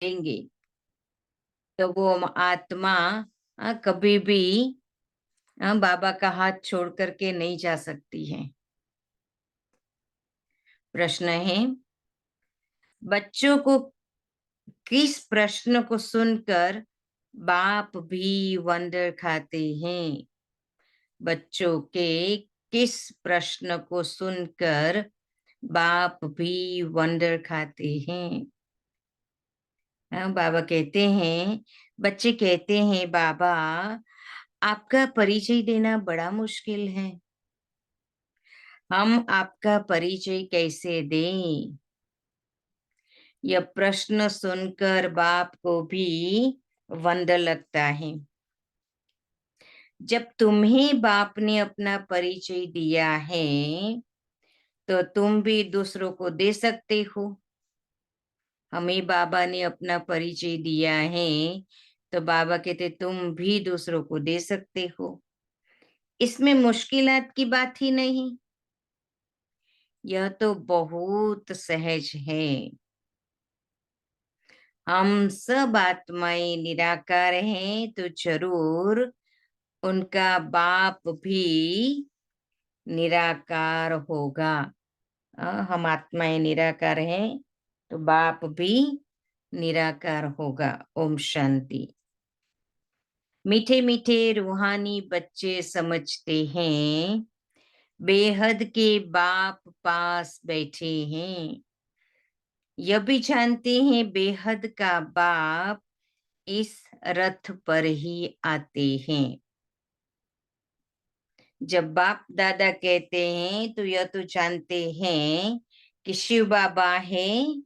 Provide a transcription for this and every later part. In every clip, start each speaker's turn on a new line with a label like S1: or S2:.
S1: देंगे तो वो आत्मा कभी भी बाबा का हाथ छोड़ करके नहीं जा सकती है। प्रश्न है, बच्चों को किस प्रश्न को सुनकर बाप भी वंडर खाते हैं? बच्चों के किस प्रश्न को सुनकर बाप भी वंडर खाते हैं? बाबा कहते हैं, बच्चे कहते हैं, बाबा आपका परिचय देना बड़ा मुश्किल है, हम आपका परिचय कैसे दें? यह प्रश्न सुनकर बाप को भी वंडर लगता है। जब तुम्हें बाप ने अपना परिचय दिया है तो तुम भी दूसरों को दे सकते हो। हमें बाबा ने अपना परिचय दिया है तो बाबा कहते तुम भी दूसरों को दे सकते हो। इसमें मुश्किलात की बात ही नहीं, यह तो बहुत सहज है। हम सब आत्माएं निराकार हैं तो जरूर उनका बाप भी निराकार होगा। हम आत्माएं निराकार हैं तो बाप भी निराकार होगा। ओम शांति। मीठे मीठे रूहानी बच्चे समझते हैं बेहद के बाप पास बैठे हैं। यह भी जानते हैं बेहद का बाप इस रथ पर ही आते हैं। जब बाप दादा कहते हैं तो यह तो जानते हैं कि शिव बाबा है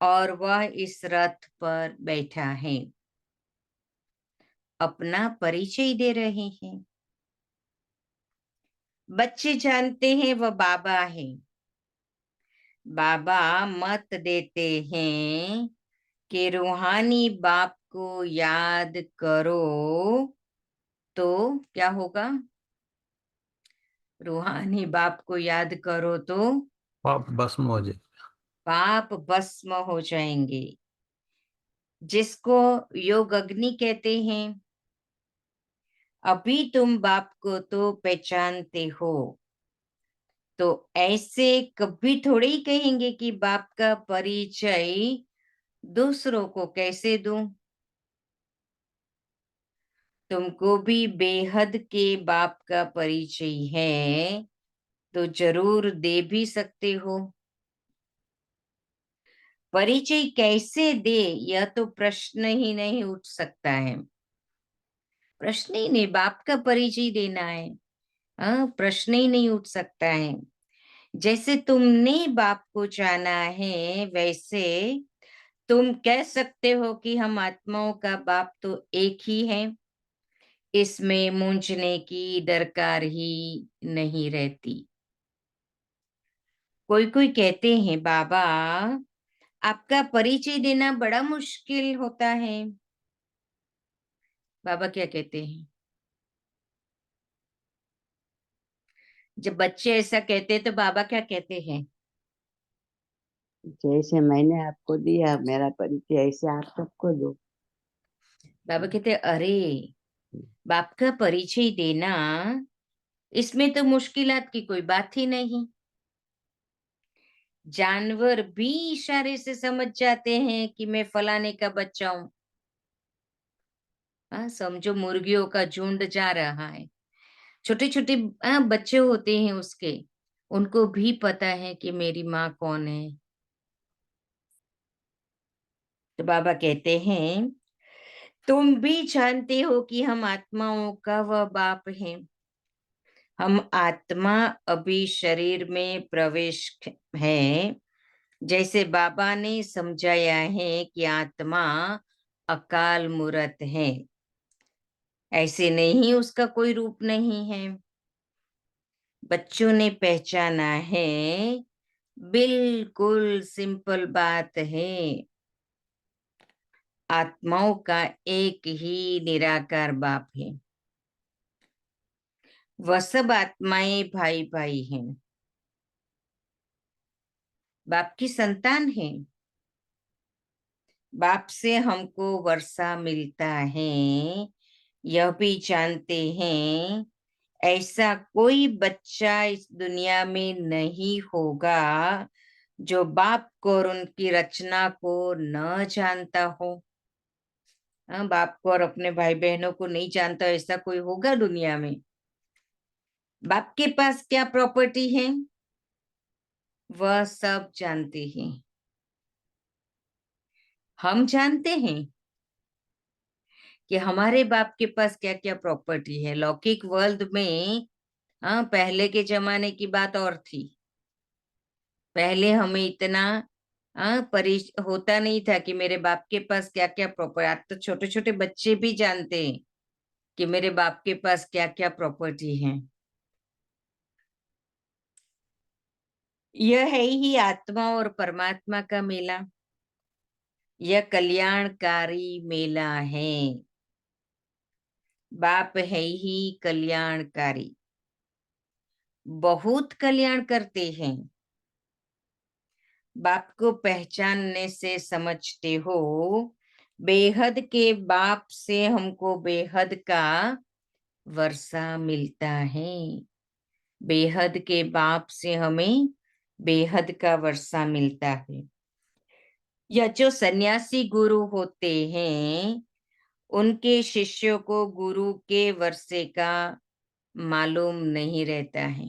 S1: और वह इस रथ पर बैठा है, अपना परिचय दे रहे हैं। बच्चे जानते हैं वह बाबा है। बाबा मत देते हैं कि रूहानी बाप को याद करो तो क्या होगा? रूहानी बाप को याद करो तो
S2: पाप भस्म हो जाए।
S1: पाप भस्म हो जाएंगे, जिसको योग अग्नि कहते हैं। अभी तुम बाप को तो पहचानते हो, तो ऐसे कभी थोड़े ही कहेंगे कि बाप का परिचय दूसरों को कैसे दूं। तुमको भी बेहद के बाप का परिचय है तो जरूर दे भी सकते हो। परिचय कैसे दे, यह तो प्रश्न ही नहीं उठ सकता है। प्रश्न ही नहीं, बाप का परिचय देना है, प्रश्न ही नहीं उठ सकता है। जैसे तुमने बाप को जाना है वैसे तुम कह सकते हो कि हम आत्माओं का बाप तो एक ही है। इसमें मूंझने की दरकार ही नहीं रहती। कोई कोई कहते हैं, बाबा आपका परिचय देना बड़ा मुश्किल होता है। बाबा क्या कहते हैं? जब बच्चे ऐसा कहते हैं तो बाबा क्या कहते हैं?
S3: जैसे मैंने आपको दिया मेरा परिचय, ऐसे आप सबको दो।
S1: बाबा कहते हैं, अरे बाप का परिचय देना इसमें तो मुश्किलात की कोई बात ही नहीं। जानवर भी इशारे से समझ जाते हैं कि मैं फलाने का बच्चा हूं। समझो मुर्गियों का झुंड जा रहा है, छोटे छोटे बच्चे होते हैं उसके, उनको भी पता है कि मेरी माँ कौन है। तो बाबा कहते हैं तुम भी जानते हो कि हम आत्माओं का वह बाप है। हम आत्मा अभी शरीर में प्रवेश है। जैसे बाबा ने समझाया है कि आत्मा अकाल मूर्त है, ऐसे नहीं उसका कोई रूप नहीं है। बच्चों ने पहचाना है, बिल्कुल सिंपल बात है। आत्माओं का एक ही निराकार बाप है। वह सब आत्माएं भाई भाई हैं, बाप की संतान हैं। बाप से हमको वर्षा मिलता है, यह भी जानते हैं। ऐसा कोई बच्चा इस दुनिया में नहीं होगा जो बाप को और उनकी रचना को न जानता हो। हाँ, बाप को और अपने भाई बहनों को नहीं जानता, ऐसा कोई होगा दुनिया में? बाप के पास क्या प्रॉपर्टी है, वह सब जानते हैं। हम जानते हैं कि हमारे बाप के पास क्या क्या प्रॉपर्टी है। लौकिक वर्ल्ड में पहले के जमाने की बात और थी। पहले हमें इतना होता नहीं था कि मेरे बाप के पास क्या क्या प्रॉपर्टी। आज तो छोटे छोटे बच्चे भी जानते हैं कि मेरे बाप के पास क्या क्या प्रॉपर्टी है। यह है ही आत्मा और परमात्मा का मेला। यह कल्याणकारी मेला है। बाप है ही कल्याणकारी, बहुत कल्याण करते हैं। बाप को पहचानने से समझते हो, बेहद के बाप से हमको बेहद का वर्षा मिलता है। बेहद के बाप से हमें बेहद का वर्षा मिलता है। या जो सन्यासी गुरु होते हैं, उनके शिष्यों को गुरु के वर्षे का मालूम नहीं रहता है।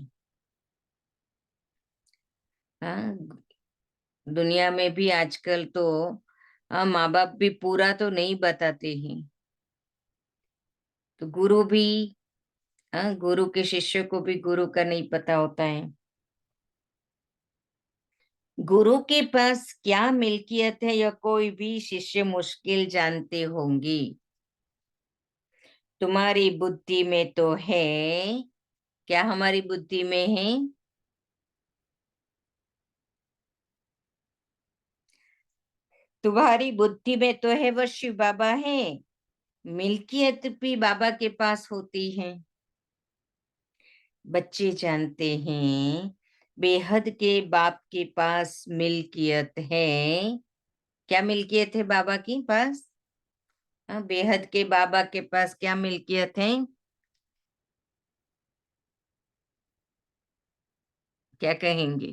S1: हाँ, दुनिया में भी आजकल तो माँ बाप भी पूरा तो नहीं बताते हैं, तो गुरु भी गुरु के शिष्य को भी गुरु का नहीं पता होता है। गुरु के पास क्या मिल्कियत है, यह कोई भी शिष्य मुश्किल जानते होंगे। तुम्हारी बुद्धि में तो है। क्या हमारी बुद्धि में है? तुम्हारी बुद्धि में तो है, वह शिव बाबा है। मिल्कियत भी बाबा के पास होती है। बच्चे जानते हैं बेहद के बाप के पास मिल्कियत है। क्या मिल्कियत है बाबा के पास? बेहद के बाबा के पास क्या मिल्कियत है? क्या कहेंगे?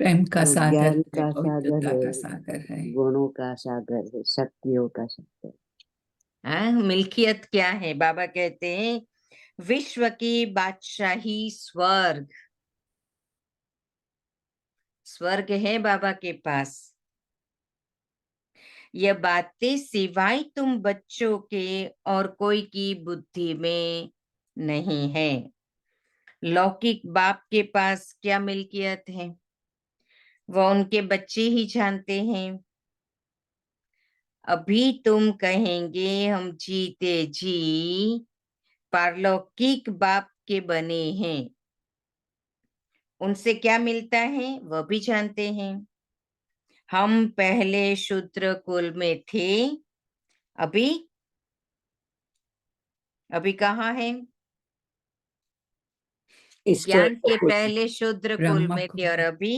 S4: प्रेम का सागर
S3: ज्ञान
S4: है,
S3: का सागर
S4: पवित्रता का
S3: है,
S4: सागर है।
S3: गुणों का सागर है, शक्तियों का सागर।
S1: मिल्कियत क्या है? बाबा कहते हैं विश्व की बादशाही स्वर्ग। स्वर्ग है बाबा के पास। यह बातें सिवाय तुम बच्चों के और कोई की बुद्धि में नहीं है। लौकिक बाप के पास क्या मिल्कियत है, वह उनके बच्चे ही जानते हैं। अभी तुम कहेंगे हम जीते जी पारलौकिक बाप के बने हैं, उनसे क्या मिलता है वह भी जानते हैं। हम पहले शूद्र कुल में थे, अभी अभी कहाँ है?
S3: ईश्वर
S1: ज्ञान के पहले शूद्र कुल
S4: ब्रह्म
S1: में थे और अभी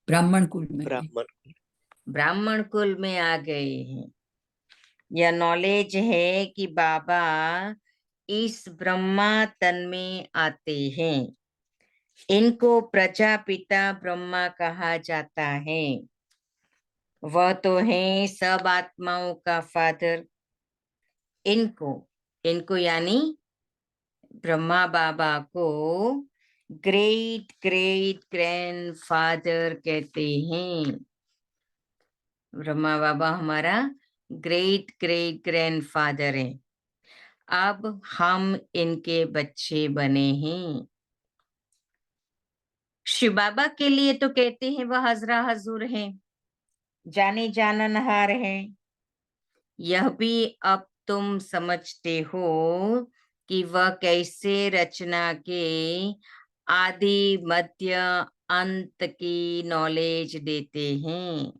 S4: ब्राह्मण कुल में है।
S3: ब्राह्मण
S1: ब्राह्मण कुल में आ गए हैं। यह नॉलेज है कि बाबा इस ब्रह्मा तन में आते हैं। इनको प्रजापिता ब्रह्मा कहा जाता है। वह तो है सब आत्माओं का फादर। इनको इनको यानी ब्रह्मा बाबा को ग्रेट ग्रेट ग्रैंडफादर कहते हैं। ब्रह्मा बाबा हमारा ग्रेट ग्रेट ग्रैंडफादर है। अब हम इनके बच्चे बने हैं। शिव बाबा के लिए तो कहते हैं वह हजरा हजूर है, जाने जाननहार है। यह भी अब तुम समझते हो कि वह कैसे रचना के आदि मध्य अंत की नॉलेज देते हैं।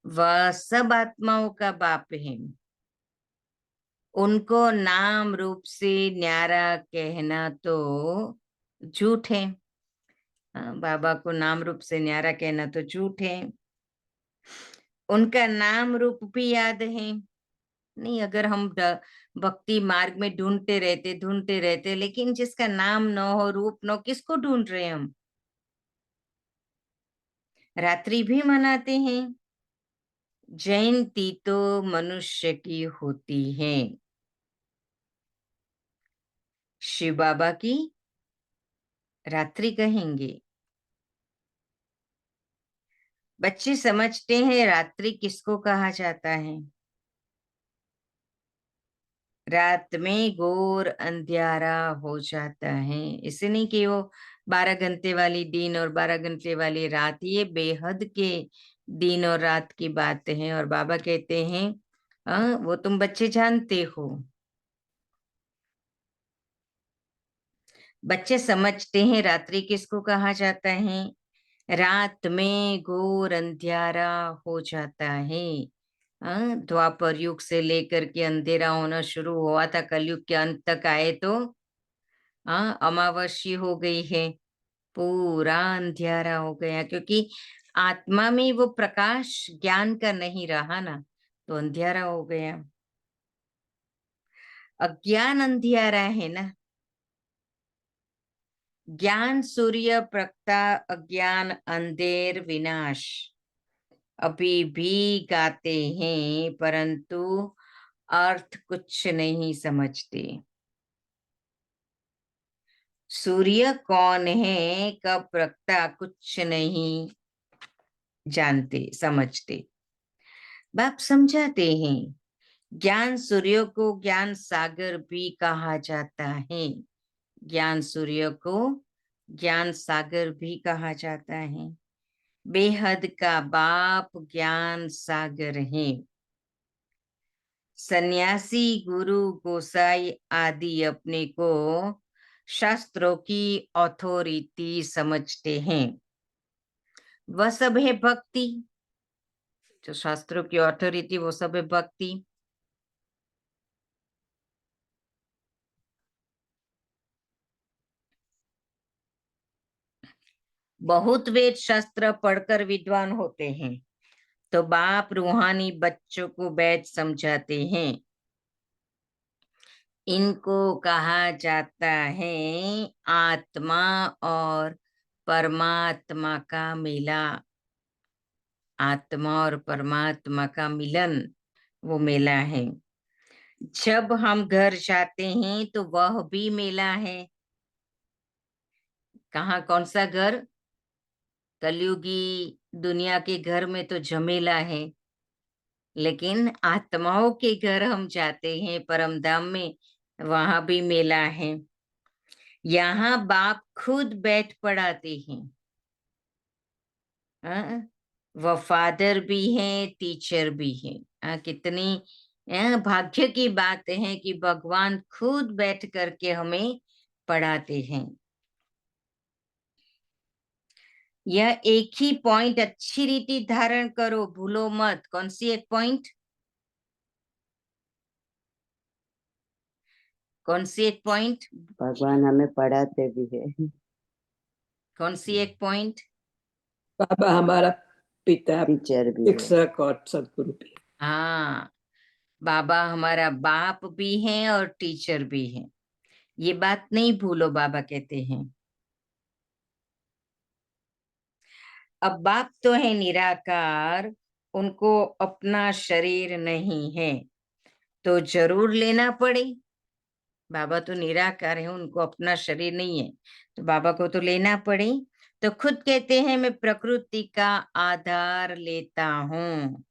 S1: वह सब आत्माओं का बाप है। उनको नाम रूप से न्यारा कहना तो झूठ है। बाबा को नाम रूप से न्यारा कहना तो झूठ है। उनका नाम रूप भी याद है नहीं? अगर हम भक्ति मार्ग में ढूंढते रहते, लेकिन जिसका नाम न हो, रूप न हो, किसको ढूंढ रहे हैं हम? रात्रि भी मनाते हैं। जयंती तो मनुष्य की होती है, शिव बाबा की रात्रि कहेंगे। बच्चे समझते हैं रात्रि किसको कहा जाता है? रात में घोर अंधियारा हो जाता है। इसे नहीं कि वो 12 घंटे वाली दिन और 12 घंटे वाली रात, ये बेहद के दिन और रात की बात है। और बाबा कहते हैं वो तुम बच्चे जानते हो। बच्चे समझते हैं रात्रि किसको कहा जाता है। रात में घोर अंधियारा हो जाता है। द्वापर युग से लेकर के अंधेरा होना शुरू हुआ था, कलयुग के अंत तक आए तो अमावस्या हो गई है, पूरा अंधियारा हो गया, क्योंकि आत्मा में वो प्रकाश ज्ञान का नहीं रहा ना, तो अंधियारा हो गया। अज्ञान अंधियारा है ना। ज्ञान सूर्य प्रकटा, अज्ञान अंधेर विनाश। अभी भी गाते हैं परंतु अर्थ कुछ नहीं समझते। सूर्य कौन है, कब प्रकटा, कुछ नहीं जानते समझते। बाप समझाते हैं ज्ञान सूर्य को ज्ञान सागर भी कहा जाता है। ज्ञान सूर्य को ज्ञान सागर भी कहा जाता है। बेहद का बाप ज्ञान सागर है। सन्यासी, गुरु, गोसाई आदि अपने को शास्त्रों की अथॉरिटी समझते हैं। वह सब है भक्ति। जो शास्त्रों की अथॉरिटी वो सब है भक्ति। बहुत वेद शास्त्र पढ़कर विद्वान होते हैं, तो बाप रूहानी बच्चों को बैठ समझाते हैं। इनको कहा जाता है आत्मा और परमात्मा का मेला। आत्मा और परमात्मा का मिलन वो मेला है। जब हम घर जाते हैं तो वह भी मेला है। कहाँ, कौन सा घर? कलयुगी दुनिया के घर में तो झमेला है, लेकिन आत्माओं के घर हम जाते हैं परम धाम में, वहां भी मेला है। यहाँ बाप खुद बैठ पढ़ाते हैं। वह फादर भी हैं, टीचर भी हैं। कितनी भाग्य की बात है कि भगवान खुद बैठ करके हमें पढ़ाते हैं। यह एक ही पॉइंट अच्छी रीति धारण करो, भूलो मत। कौन सी एक पॉइंट? कौन सी एक पॉइंट?
S3: भगवान हमें पढ़ाते भी है।
S1: कौन सी एक पॉइंट?
S4: बाबा हमारा पिता,
S3: टीचर भी है।
S4: शिक्षक और सदगुरु भी।
S1: हाँ, बाबा हमारा बाप भी हैं और टीचर भी हैं। ये बात नहीं भूलो, बाबा कहते हैं। अब बाप तो है निराकार, उनको अपना शरीर नहीं है, तो जरूर लेना पड़े। बाबा तो निराकार है, उनको अपना शरीर नहीं है, तो बाबा को तो लेना पड़े। तो खुद कहते हैं मैं प्रकृति का आधार लेता हूँ,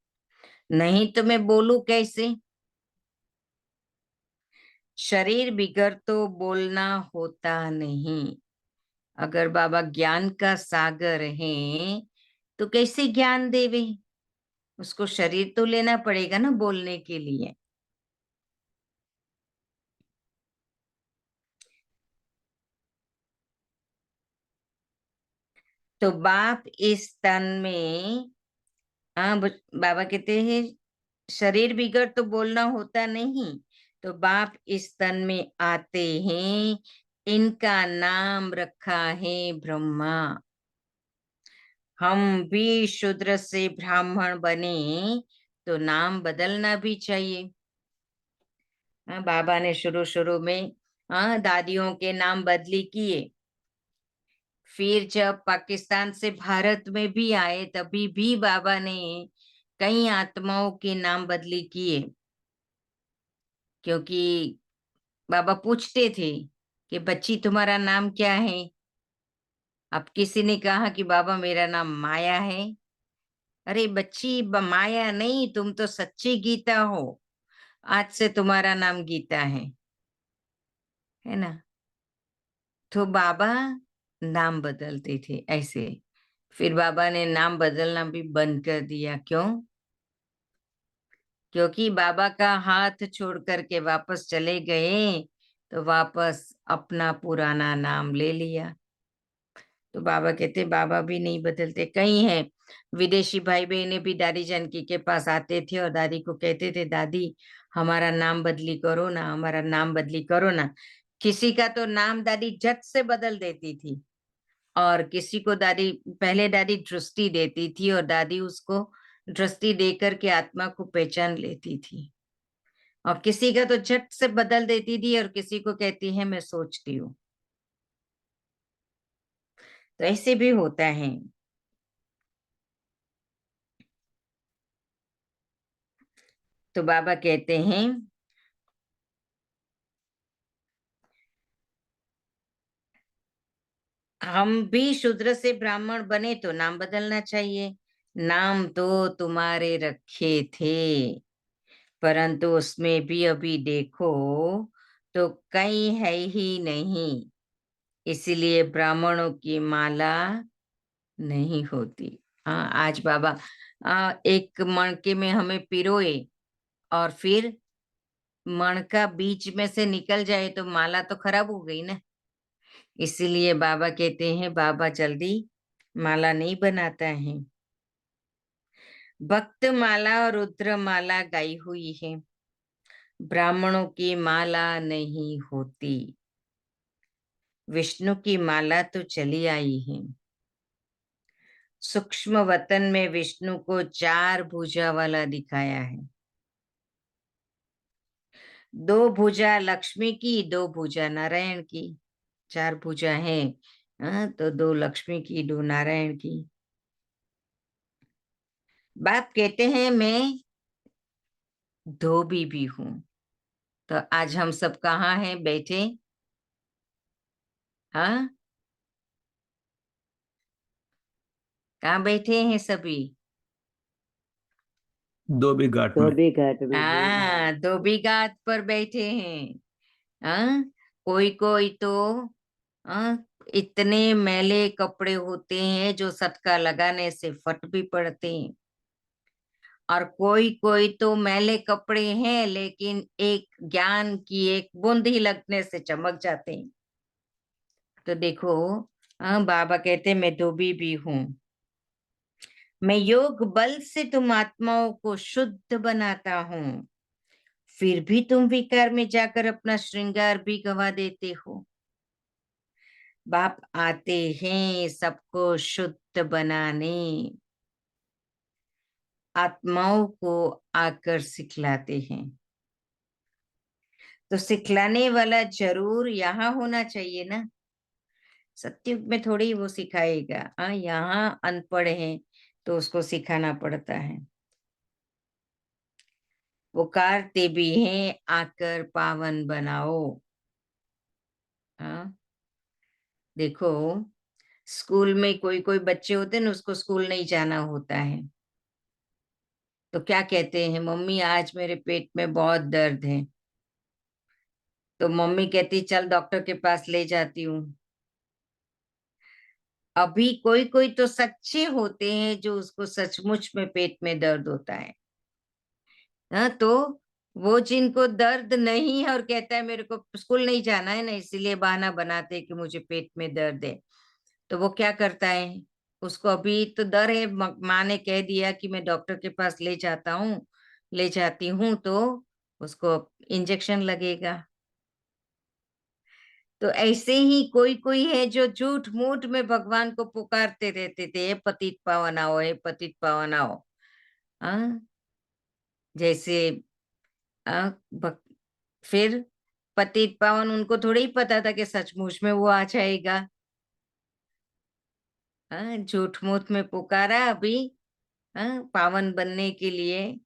S1: नहीं तो मैं बोलूं कैसे? शरीर बिगर तो बोलना होता नहीं। अगर बाबा ज्ञान का सागर है तो कैसे ज्ञान देवे? उसको शरीर तो लेना पड़ेगा ना बोलने के लिए। तो बाप इस तन में, बाबा कहते हैं शरीर बिगड़ तो बोलना होता नहीं, तो बाप इस तन में आते हैं। इनका नाम रखा है ब्रह्मा। हम भी शूद्र से ब्राह्मण बने तो नाम बदलना भी चाहिए। बाबा ने शुरू शुरू में दादियों के नाम बदली किए, फिर जब पाकिस्तान से भारत में भी आए तभी भी बाबा ने कई आत्माओं के नाम बदली किए, क्योंकि बाबा पूछते थे कि बच्ची तुम्हारा नाम क्या है। अब किसी ने कहा कि बाबा मेरा नाम माया है। अरे बच्ची, माया नहीं, तुम तो सच्ची गीता हो, आज से तुम्हारा नाम गीता है ना। तो बाबा नाम बदलते थे ऐसे। फिर बाबा ने नाम बदलना भी बंद कर दिया। क्यों? क्योंकि बाबा का हाथ छोड़ करके वापस चले गए तो वापस अपना पुराना नाम ले लिया। तो बाबा कहते बाबा भी नहीं बदलते। कई हैं विदेशी भाई बहनें भी दादी जानकी के पास आते थे और दादी को कहते थे दादी हमारा नाम बदली करो ना, हमारा नाम बदली करो ना। किसी का तो नाम दादी झट से बदल देती थी और किसी को दादी पहले दादी दृष्टि देती थी और दादी उसको दृष्टि देकर के आत्मा को पहचान लेती थी, और किसी का तो झट से बदल देती थी और किसी को कहती है मैं सोचती हूँ। तो ऐसे भी होता है। तो बाबा कहते हैं हम भी शूद्र से ब्राह्मण बने तो नाम बदलना चाहिए। नाम तो तुम्हारे रखे थे, परंतु उसमें भी अभी देखो तो कहीं है ही नहीं, इसीलिए ब्राह्मणों की माला नहीं होती। हाँ, आज बाबा एक मणके में हमें पिरोए और फिर मणका बीच में से निकल जाए तो माला तो खराब हो गई ना। इसीलिए बाबा कहते हैं बाबा जल्दी माला नहीं बनाता है। भक्त माला और रुद्र माला गाई हुई है, ब्राह्मणों की माला नहीं होती। विष्णु की माला तो चली आई है। सूक्ष्म वतन में विष्णु को 4 भुजा वाला दिखाया है। 2 भुजा लक्ष्मी की, 2 भुजा नारायण की। 4 भुजा है, तो 2 लक्ष्मी की, 2 नारायण की। बाप कहते हैं मैं धोबी भी हूं। तो आज हम सब कहाँ हैं बैठे? हाँ, कहाँ बैठे हैं सभी?
S2: धोबी घाट में।
S3: धोबी घाट में।
S1: हाँ, धोबी घाट पर बैठे हैं। हाँ, कोई कोई तो इतने मैले कपड़े होते हैं जो सटका लगाने से फट भी पड़ते हैं, और कोई कोई तो मैले कपड़े हैं लेकिन एक ज्ञान की एक बूंद ही लगने से चमक जाते हैं। तो देखो, बाबा कहते मैं धोबी भी हूं। मैं योग बल से तुम आत्माओं को शुद्ध बनाता हूं, फिर भी तुम विकार में जाकर अपना श्रृंगार भी गवा देते हो। बाप आते हैं सबको शुद्ध बनाने, आत्माओं को आकर सिखलाते हैं। तो सिखलाने वाला जरूर यहाँ होना चाहिए ना। सत्युग में थोड़ी वो सिखाएगा। यहाँ अनपढ़ है तो उसको सिखाना पड़ता है। पुकारते भी हैं आकर पावन बनाओ। हाँ, देखो स्कूल में कोई कोई बच्चे होते हैं ना, उसको स्कूल नहीं जाना होता है तो क्या कहते हैं, मम्मी आज मेरे पेट में बहुत दर्द है। तो मम्मी कहती चल डॉक्टर के पास ले जाती हूँ। अभी कोई कोई तो सच्चे होते हैं जो उसको सचमुच में पेट में दर्द होता है। हाँ, तो वो जिनको दर्द नहीं है और कहता है मेरे को स्कूल नहीं जाना है ना, इसीलिए बहाना बनाते हैं कि मुझे पेट में दर्द है। तो वो क्या करता है, उसको अभी तो डर है, माँ ने कह दिया कि मैं डॉक्टर के पास ले जाता हूँ, ले जाती हूँ, तो उसको इंजेक्शन लगेगा। तो ऐसे ही कोई कोई है जो झूठ मूठ में भगवान को पुकारते रहते थे, हे पतित पावन आओ, हे पतित पावन आओ। हाँ, जैसे आ, भक, फिर पतित पावन उनको थोड़ी ही पता था कि सचमुच में वो आ जाएगा। हाँ, झूठ मूठ में पुकारा अभी, हाँ, पावन बनने के लिए।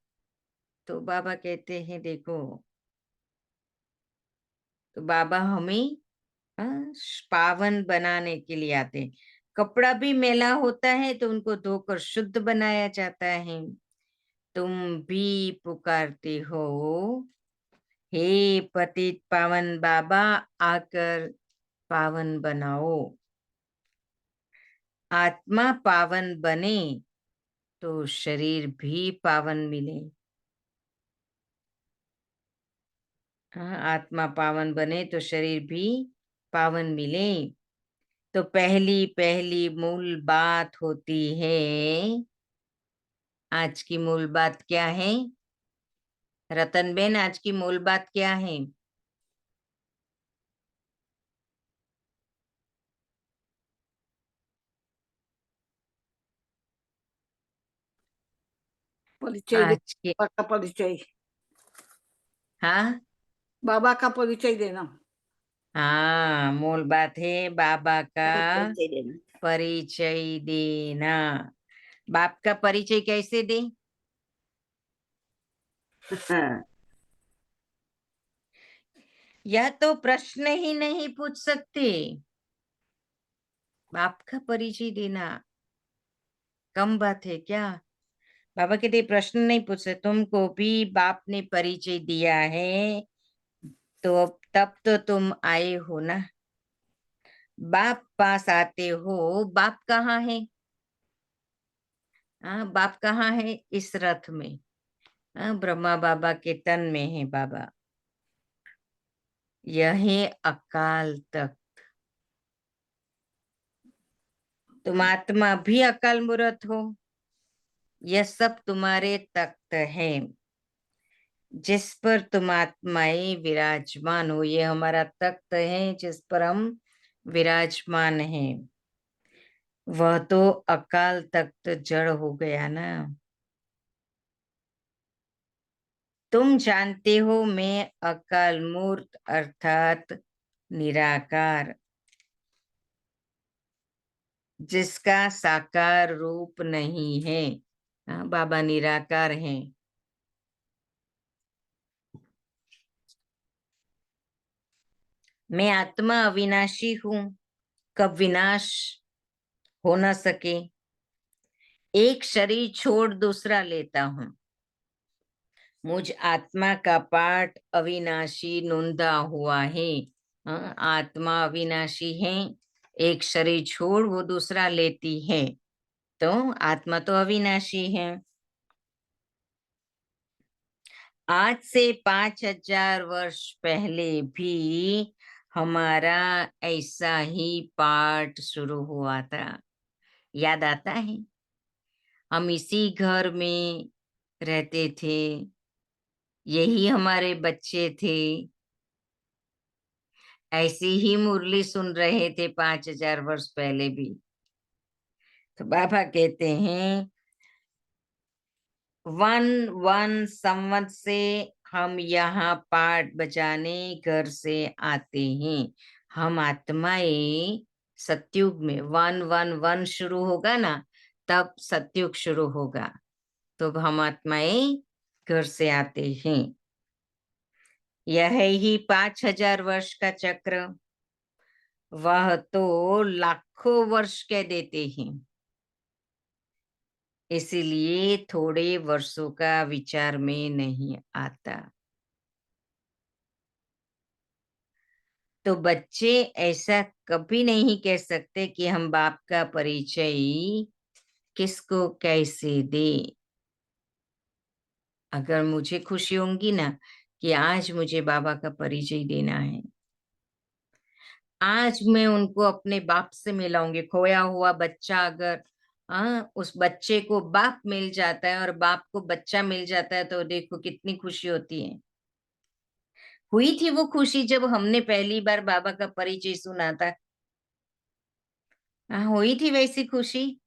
S1: तो बाबा कहते हैं देखो, तो बाबा हमें हाँ, पावन बनाने के लिए आते हैं। कपड़ा भी मैला होता है तो उनको धोकर शुद्ध बनाया जाता है। तुम भी पुकारते हो, हे पतित पावन बाबा, आकर पावन बनाओ। आत्मा पावन बने तो शरीर भी पावन मिले। हाँ, आत्मा पावन बने तो शरीर भी पावन मिले। तो पहली पहली मूल बात होती है, आज की मूल बात क्या है रतन बेन? आज की मूल बात क्या है?
S5: परिचय दे,
S1: आज के
S5: बाबा का परिचय,
S1: हाँ
S5: बाबा का परिचय देना।
S1: हाँ, मूल बात है बाबा का
S3: परिचय देना।
S1: परिचय देना। बाप का परिचय कैसे दे?
S3: हाँ,
S1: यह तो प्रश्न ही नहीं पूछ सकते। बाप का परिचय देना कम बात है क्या? बाबा कहते प्रश्न नहीं पूछ सकते, तुमको भी बाप ने परिचय दिया है, तो अब तब तो तुम आए हो ना। बाप पास आते हो, बाप कहाँ है? हाँ, बाप कहाँ है? इस रथ में। हाँ, ब्रह्मा बाबा के तन में है बाबा। यह है अकाल तख्त। तुम आत्मा भी अकाल मूर्त हो। यह सब तुम्हारे तख्त है जिस पर तुम आत्माएं विराजमान हो। ये हमारा तख्त है जिस पर हम विराजमान हैं। वह तो अकाल तख्त जड़ हो गया ना। तुम जानते हो मैं अकाल मूर्त अर्थात निराकार, जिसका साकार रूप नहीं है। हाँ, बाबा निराकार हैं। मैं आत्मा अविनाशी हूँ, कब विनाश हो न सके। एक शरीर छोड़ दूसरा लेता हूँ। मुझ आत्मा का पाठ अविनाशी नोंदा हुआ है। हाँ, आत्मा अविनाशी है, एक शरीर छोड़ वो दूसरा लेती है, तो आत्मा तो अविनाशी है। आज से 5000 वर्ष पहले भी हमारा ऐसा ही पाठ शुरू हुआ था, याद आता है? हम इसी घर में रहते थे, यही हमारे बच्चे थे, ऐसी ही मुरली सुन रहे थे 5000 वर्ष पहले भी। तो बाबा कहते हैं 1 संवत से हम यहाँ पाठ बजाने घर से आते हैं। हम आत्माएं सतयुग में 111 शुरू होगा ना, तब सतयुग शुरू होगा, तो हम आत्माएं घर से आते हैं। यह ही 5000 वर्ष का चक्र, वह तो लाखों वर्ष कह देते हैं। इसीलिए थोड़े वर्षों का विचार में नहीं आता। तो बच्चे ऐसा कभी नहीं कह सकते कि हम बाप का परिचय किसको कैसे दे। अगर मुझे खुशी होगी ना कि आज मुझे बाबा का परिचय देना है, आज मैं उनको अपने बाप से मिलाऊंगी। खोया हुआ बच्चा अगर उस बच्चे को बाप मिल जाता है और बाप को बच्चा मिल जाता है, तो देखो कितनी खुशी होती है। हुई थी वो खुशी जब हमने पहली बार बाबा का परिचय सुना था? हाँ, हुई थी वैसी खुशी?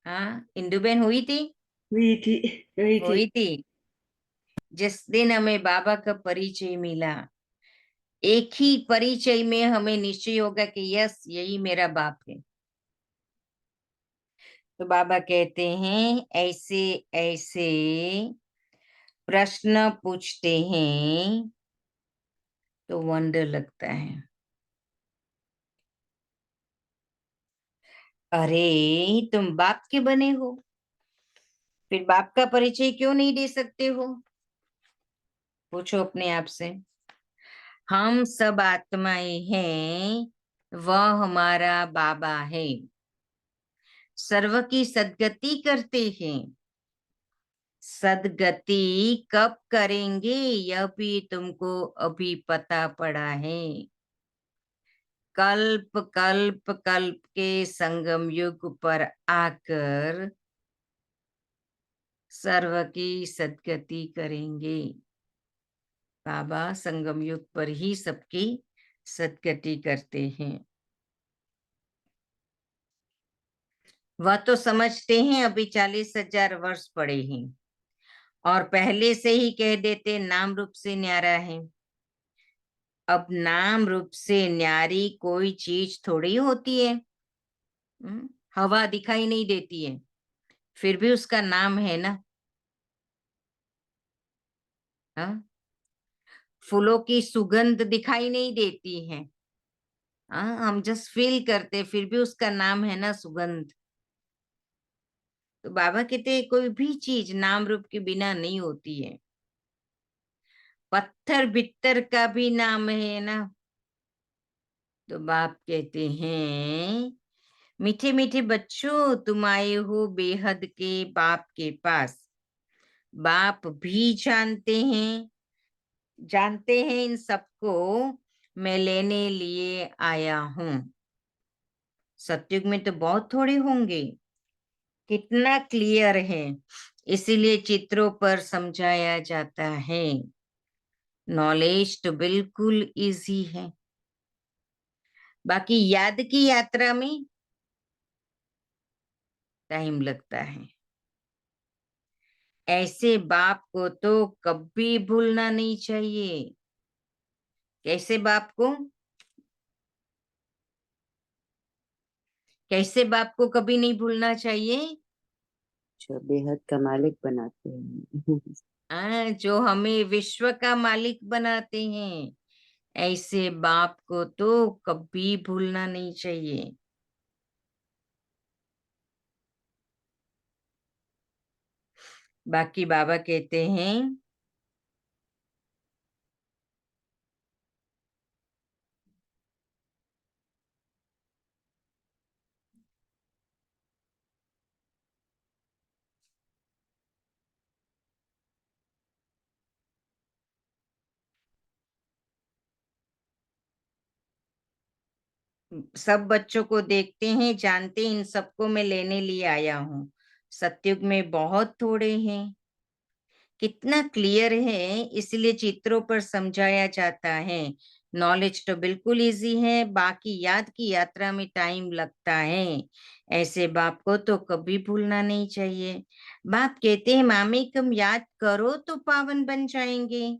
S1: हाँ इंदु बेन, हुई थी?
S3: हुई थी, हुई थी।
S1: हुई थी। जिस दिन हमें बाबा का परिचय मिला, एक ही परिचय में हमें निश्चय होगा कि यस, यही मेरा बाप है। तो बाबा कहते हैं ऐसे ऐसे प्रश्न पूछते हैं तो वंडर लगता है। अरे तुम बाप के बने हो, फिर बाप का परिचय क्यों नहीं दे सकते हो? पूछो अपने आप से। हम सब आत्माएं हैं, वह हमारा बाबा है, सर्व की सद्गति करते हैं। सद्गति कब करेंगे यह भी तुमको अभी पता पड़ा है। कल्प कल्प कल्प के संगम युग पर आकर सर्व की सद्गति करेंगे। बाबा संगम युग पर ही सबकी सद्गति करते हैं। वह तो समझते हैं अभी 40,000 वर्ष पड़े हैं और पहले से ही कह देते नाम रूप से न्यारा है। अब नाम रूप से न्यारी कोई चीज थोड़ी होती है। हवा दिखाई नहीं देती है, फिर भी उसका नाम है ना। हाँ, फूलों की सुगंध दिखाई नहीं देती है, हाँ, हम जस्ट फील करते, फिर भी उसका नाम है ना सुगंध। तो बाबा कहते हैं कोई भी चीज नाम रूप के बिना नहीं होती है। पत्थर बित्तर का भी नाम है ना। तो बाप कहते हैं मीठे मीठे बच्चों, तुम आए हो बेहद के बाप के पास। बाप भी जानते हैं इन सबको मैं लेने लिए आया हूं। सतयुग में तो बहुत थोड़े होंगे। कितना क्लियर है, इसीलिए चित्रों पर समझाया जाता है। नॉलेज तो बिल्कुल इजी है, बाकी याद की यात्रा में टाइम लगता है। ऐसे बाप को तो कभी भूलना नहीं चाहिए। कैसे बाप को? कैसे बाप को कभी नहीं भूलना चाहिए?
S3: जो बेहद का मालिक बनाते हैं।
S1: जो हमें विश्व का मालिक बनाते हैं, ऐसे बाप को तो कभी भूलना नहीं चाहिए। बाकी बाबा कहते हैं सब बच्चों को देखते हैं, जानते इन सबको मैं लेने लिए आया हूँ। सतयुग में बहुत थोड़े हैं। कितना क्लियर है, इसलिए चित्रों पर समझाया जाता है। नॉलेज तो बिल्कुल इजी है, बाकी याद की यात्रा में टाइम लगता है। ऐसे बाप को तो कभी भूलना नहीं चाहिए। बाप कहते हैं मामी तुम याद करो तो पावन बन जाएंगे।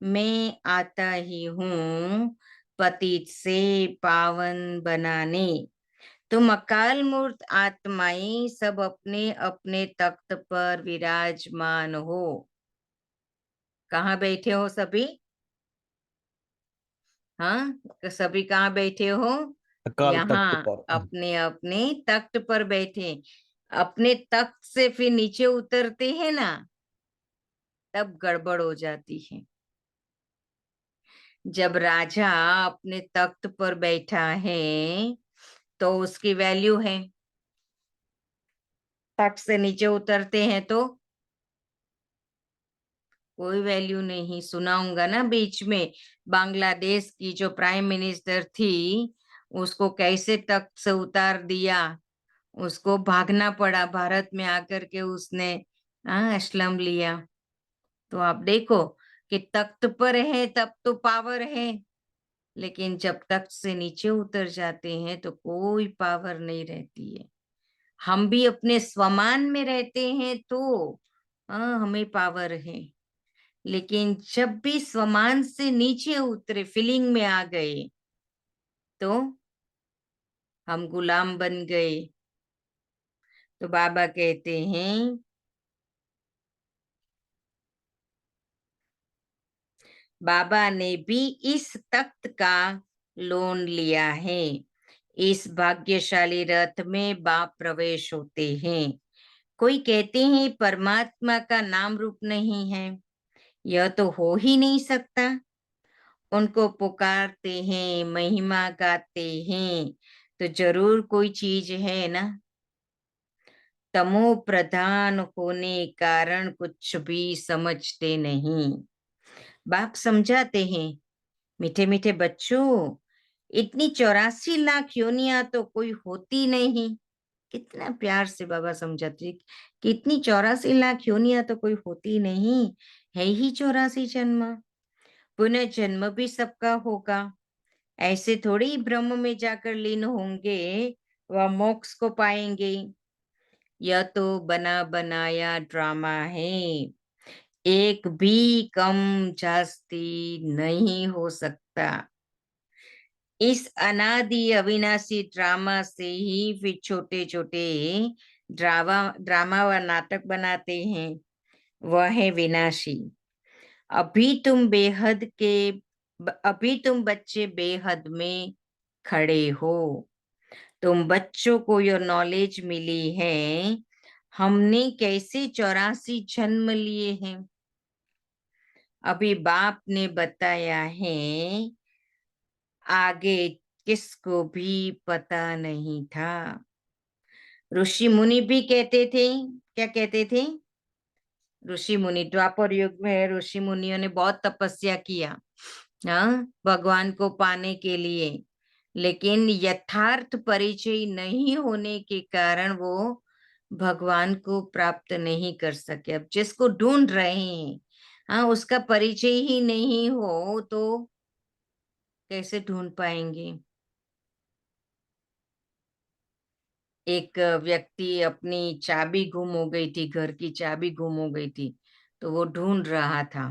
S1: मैं आता ही हूँ पतित से पावन बनाने। तुम अकाल मूर्त आत्माएं सब अपने अपने तख्त पर विराजमान हो। कहाँ बैठे हो सभी? हाँ, सभी कहाँ बैठे हो?
S2: अकाल तख्त
S1: यहाँ
S2: पर।
S1: अपने अपने तख्त पर बैठे। अपने तख्त से फिर नीचे उतरते हैं ना, तब गड़बड़ हो जाती है। जब राजा अपने तख्त पर बैठा है तो उसकी वैल्यू है। तख्त से नीचे उतरते हैं तो कोई वैल्यू नहीं। सुनाऊंगा ना बीच में, बांग्लादेश की जो प्राइम मिनिस्टर थी, उसको कैसे तख्त से उतार दिया, उसको भागना पड़ा, भारत में आकर के उसने अस्लम लिया। तो आप देखो कि तख्त पर है तब तो पावर है, लेकिन जब तख्त से नीचे उतर जाते हैं तो कोई पावर नहीं रहती है। हम भी अपने स्वमान में रहते हैं तो हमें पावर है, लेकिन जब भी स्वमान से नीचे उतरे, फीलिंग में आ गए, तो हम गुलाम बन गए। तो बाबा कहते हैं बाबा ने भी इस तख्त का लोन लिया है। इस भाग्यशाली रथ में बाप प्रवेश होते हैं। कोई कहते हैं परमात्मा का नाम रूप नहीं है, यह तो हो ही नहीं सकता। उनको पुकारते हैं, महिमा गाते हैं, तो जरूर कोई चीज है ना। तमो प्रधान होने कारण कुछ भी समझते नहीं। बाप समझाते हैं, मीठे मीठे बच्चों, इतनी 84 लाख योनियां तो कोई होती नहीं। कितना प्यार से बाबा समझाते कि इतनी 84 लाख योनियां तो कोई होती नहीं, है ही 84 जन्म। पुनः जन्म भी सबका होगा। ऐसे थोड़ी ही ब्रह्म में जाकर लीन होंगे व मोक्ष को पाएंगे। यह तो बना बनाया ड्रामा है, एक भी कम जास्ती नहीं हो सकता। इस अनादि अविनाशी ड्रामा से ही फिर छोटे छोटे ड्रामा व नाटक बनाते हैं, वह है विनाशी। अभी तुम बच्चे बेहद में खड़े हो। तुम बच्चों को यह नॉलेज मिली है, हमने कैसे 84 जन्म लिए हैं। अभी बाप ने बताया है, आगे किसको भी पता नहीं था। ऋषि मुनि भी कहते थे, क्या कहते थे? ऋषि मुनि, द्वापर युग में ऋषि मुनियों ने बहुत तपस्या किया भगवान को पाने के लिए, लेकिन यथार्थ परिचय नहीं होने के कारण वो भगवान को प्राप्त नहीं कर सके। अब जिसको ढूंढ रहे हैं उसका परिचय ही नहीं हो तो कैसे ढूंढ पाएंगे। एक व्यक्ति, अपनी चाबी गुम हो गई थी, घर की चाबी गुम हो गई थी, तो वो ढूंढ रहा था।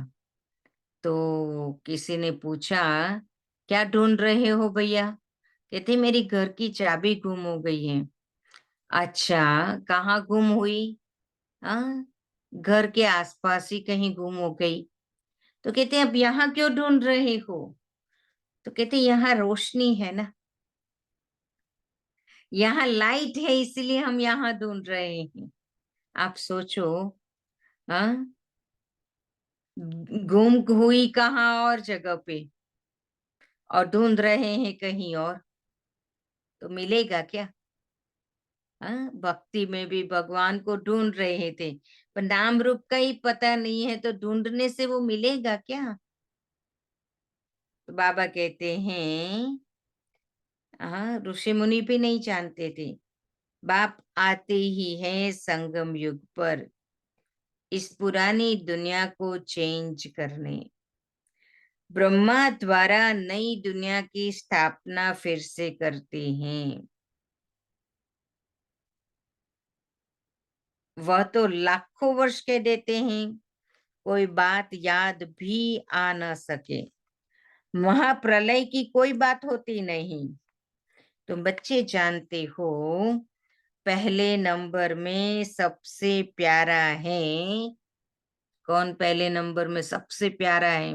S1: तो किसी ने पूछा, क्या ढूंढ रहे हो भैया? कहते मेरी घर की चाबी गुम हो गई है। अच्छा, कहाँ गुम हुई? घर के आसपास ही कहीं गुम हो गई। तो कहते अब यहाँ क्यों ढूंढ रहे हो? तो कहते यहाँ रोशनी है ना, यहाँ लाइट है, इसलिए हम यहाँ ढूंढ रहे हैं। आप सोचो, हाँ, गुम हुई कहाँ और जगह पे, और ढूंढ रहे हैं कहीं और, तो मिलेगा क्या? भक्ति में भी भगवान को ढूंढ रहे थे, पर नाम रूप का ही पता नहीं है, तो ढूंढने से वो मिलेगा क्या? तो बाबा कहते हैं, ऋषि मुनि भी नहीं जानते थे। बाप आते ही है संगम युग पर, इस पुरानी दुनिया को चेंज करने। ब्रह्मा द्वारा नई दुनिया की स्थापना फिर से करते हैं। वह तो लाखों वर्ष के देते हैं, कोई बात याद भी आ न सके। महाप्रलय की कोई बात होती नहीं। तुम बच्चे जानते हो, पहले नंबर में सबसे प्यारा है कौन? पहले नंबर में सबसे प्यारा है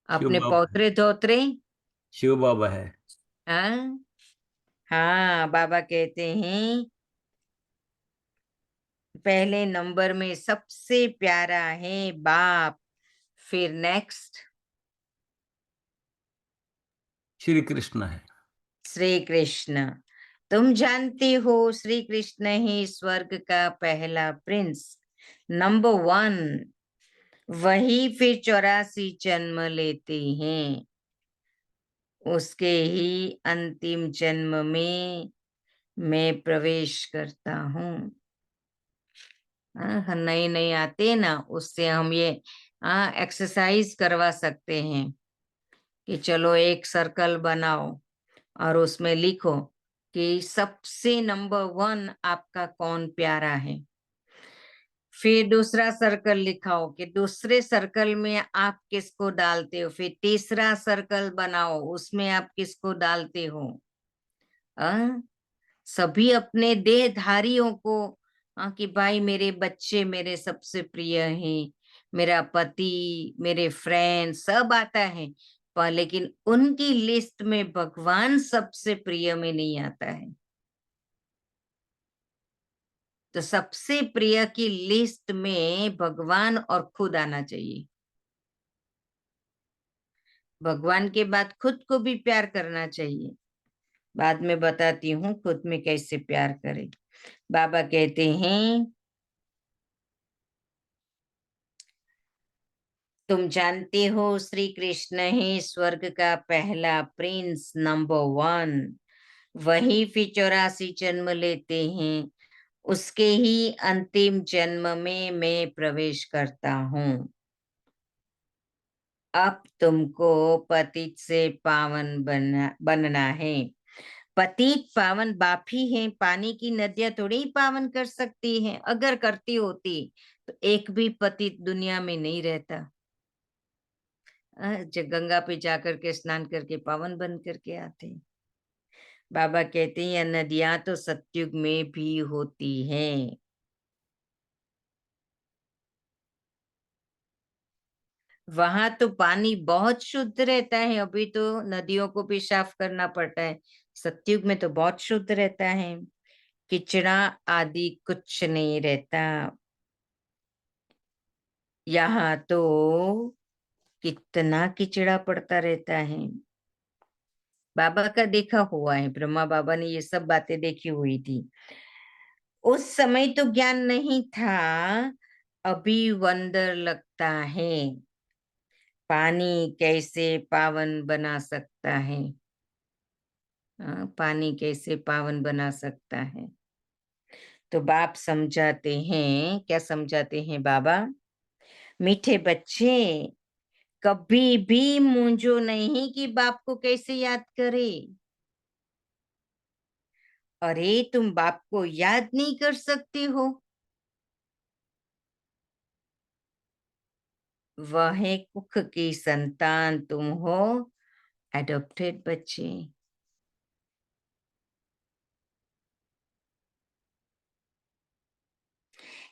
S1: अपने पौत्रे धोत्रे,
S2: शिव बाबा है।
S1: हाँ हाँ, बाबा कहते हैं पहले नंबर में सबसे प्यारा है बाप, फिर नेक्स्ट
S2: श्री कृष्ण है।
S1: श्री कृष्ण। तुम जानते हो श्री कृष्ण ही स्वर्ग का पहला प्रिंस, नंबर 1। वही फिर 84 जन्म लेते हैं। उसके ही अंतिम जन्म में मैं प्रवेश करता हूँ। नए नए आते ना, उससे हम ये एक्सरसाइज करवा सकते हैं कि चलो एक सर्कल बनाओ और उसमें लिखो कि सबसे नंबर 1 आपका कौन प्यारा है। फिर दूसरा सर्कल लिखाओ कि दूसरे सर्कल में आप किसको डालते हो। फिर तीसरा सर्कल बनाओ, उसमें आप किसको डालते हो। सभी अपने देहधारियों को कि भाई मेरे बच्चे मेरे सबसे प्रिय हैं, मेरा पति, मेरे फ्रेंड सब आता है, पर लेकिन उनकी लिस्ट में भगवान सबसे प्रिय में नहीं आता है। तो सबसे प्रिय की लिस्ट में भगवान और खुद आना चाहिए। भगवान के बाद खुद को भी प्यार करना चाहिए। बाद में बताती हूँ खुद में कैसे प्यार करें। बाबा कहते हैं तुम जानते हो श्री कृष्ण ही स्वर्ग का पहला प्रिंस नंबर 1। वही फिर 84 जन्म लेते हैं, उसके ही अंतिम जन्म में मैं प्रवेश करता हूँ। अब तुमको पतित से पावन बनना है। पतित पावन बाप ही है। पानी की नदियां थोड़ी ही पावन कर सकती हैं। अगर करती होती तो एक भी पतित दुनिया में नहीं रहता। गंगा पे जाकर के स्नान करके पावन बन करके आते। बाबा कहते हैं नदियां तो सतयुग में भी होती हैं। वहां तो पानी बहुत शुद्ध रहता है। अभी तो नदियों को भी साफ करना पड़ता है। सतयुग में तो बहुत शुद्ध रहता है। किचड़ा आदि कुछ नहीं रहता। यहाँ तो कितना किचड़ा पड़ता रहता है। बाबा का देखा हुआ है। ब्रह्मा बाबा ने ये सब बातें देखी हुई थी। उस समय तो ज्ञान नहीं था, अभी वंदर लगता है पानी कैसे पावन बना सकता है। पानी कैसे पावन बना सकता है। तो बाप समझाते हैं, क्या समझाते हैं बाबा? मीठे बच्चे कभी भी मूंझो नहीं कि बाप को कैसे याद करे। अरे तुम बाप को याद नहीं कर सकते हो, वह कुख की संतान तुम हो, एडॉप्टेड बच्चे।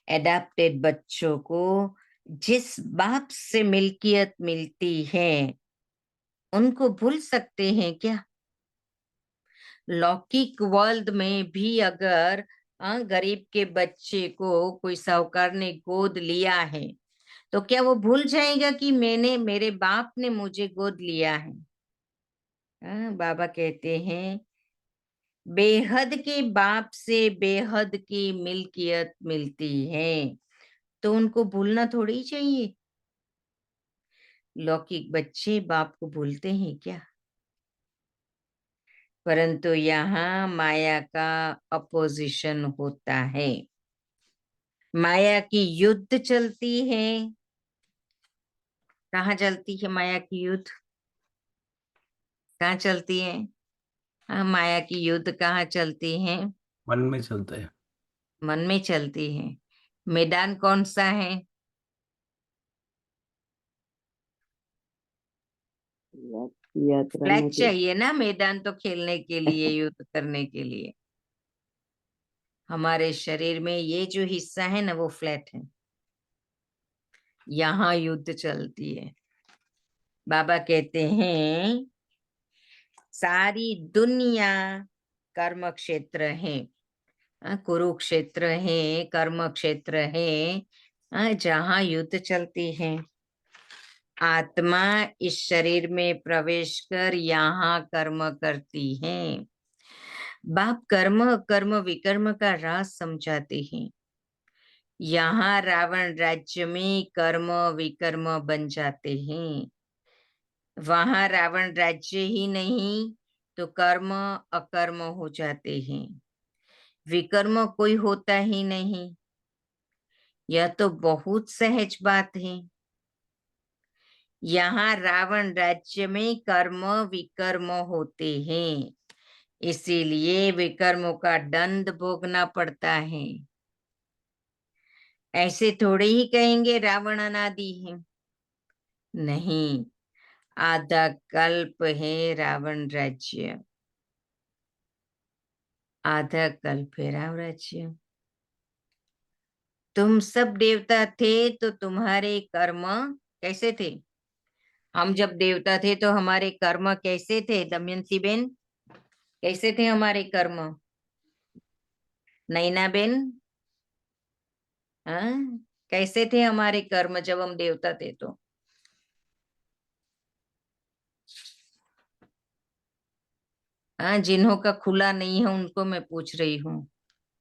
S1: एडॉप्टेड बच्चों को जिस बाप से मिल्कियत मिलती है उनको भूल सकते हैं क्या? लौकिक वर्ल्ड में भी अगर गरीब के बच्चे को कोई साहूकार ने गोद लिया है तो क्या वो भूल जाएगा कि मेरे बाप ने मुझे गोद लिया है? बाबा कहते हैं बेहद के बाप से बेहद की मिल्कियत मिलती है, तो उनको भूलना थोड़ी चाहिए। लौकिक बच्चे बाप को भूलते हैं क्या? परंतु यहाँ माया का अपोजिशन होता है। माया की युद्ध चलती है। कहाँ चलती है माया की युद्ध? कहाँ चलती है? माया की युद्ध कहाँ चलती है?
S2: मन में चलता है।
S1: मन में चलती है। मैदान कौन सा है?
S3: यात्रा
S1: फ्लैट
S3: में
S1: चाहिए ना मैदान तो खेलने के लिए, युद्ध करने के लिए। हमारे शरीर में ये जो हिस्सा है ना वो फ्लैट है, यहाँ युद्ध चलती है। बाबा कहते हैं सारी दुनिया कर्म क्षेत्र है। कुरुक्षेत्र है, कर्म क्षेत्र है, जहाँ युद्ध चलती है। आत्मा इस शरीर में प्रवेश कर यहाँ कर्म करती है। बाप कर्म कर्म विकर्म का राज समझाते हैं। यहाँ रावण राज्य में कर्म विकर्म बन जाते हैं। वहां रावण राज्य ही नहीं तो कर्म अकर्म हो जाते हैं। विकर्म कोई होता ही नहीं। यह तो बहुत सहज बात है। यहाँ रावण राज्य में कर्म विकर्म होते हैं, इसीलिए विकर्मों का दंड भोगना पड़ता है। ऐसे थोड़े ही कहेंगे रावण अनादि है, नहीं, आधा कल्प है रावण राज्य, आधा कल्प है रावण राज्य। तुम सब देवता थे तो तुम्हारे कर्म कैसे थे? हम जब देवता थे तो हमारे कर्म कैसे थे दमयंती बेन? कैसे थे हमारे कर्म? नैना बेन, हाँ, कैसे थे हमारे कर्म जब हम देवता थे तो? हाँ, जिन्हों का खुला नहीं है उनको मैं पूछ रही हूँ,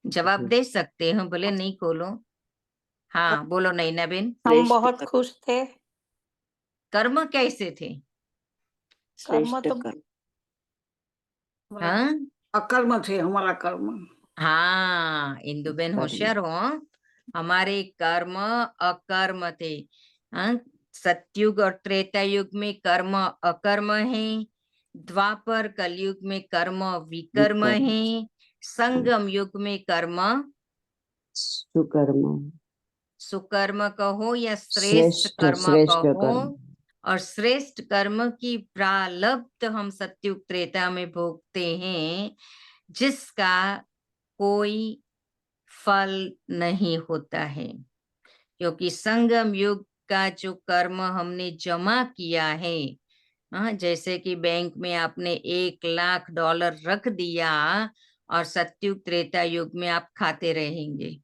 S1: जवाब दे सकते हो, भले नहीं खोलो। हाँ बोलो नैना बेन,
S6: हम
S3: श्रेष्ठ
S6: बहुत
S3: कर्म,
S6: खुश थे।
S1: कर्म कैसे थे?
S6: कर्म
S3: श्रेष्ठ
S6: तो
S3: कर्म,
S1: हाँ
S5: अकर्म थे हमारा कर्म।
S1: हाँ, इंदु बेन
S3: कर्म।
S1: होशियार हो, हमारे कर्म अकर्म थे। हाँ, सतयुग और त्रेता युग में कर्म अकर्म है, द्वापर कलयुग में कर्म विकर्म
S3: विकर्म।
S1: है, संगम युग में कर्म
S3: सुकर्म,
S1: सुकर्म कहो या श्रेष्ठ कर्म
S3: श्रेष्ठ
S1: कहो।
S3: कर्म,
S1: और श्रेष्ठ कर्म की प्रारब्ध हम सतयुग त्रेता में भोगते हैं, जिसका कोई फल नहीं होता है, क्योंकि संगम युग का जो कर्म हमने जमा किया है, हाँ, जैसे कि बैंक में आपने $1,00,000 रख दिया और सतयुग त्रेता युग में आप खाते रहेंगे,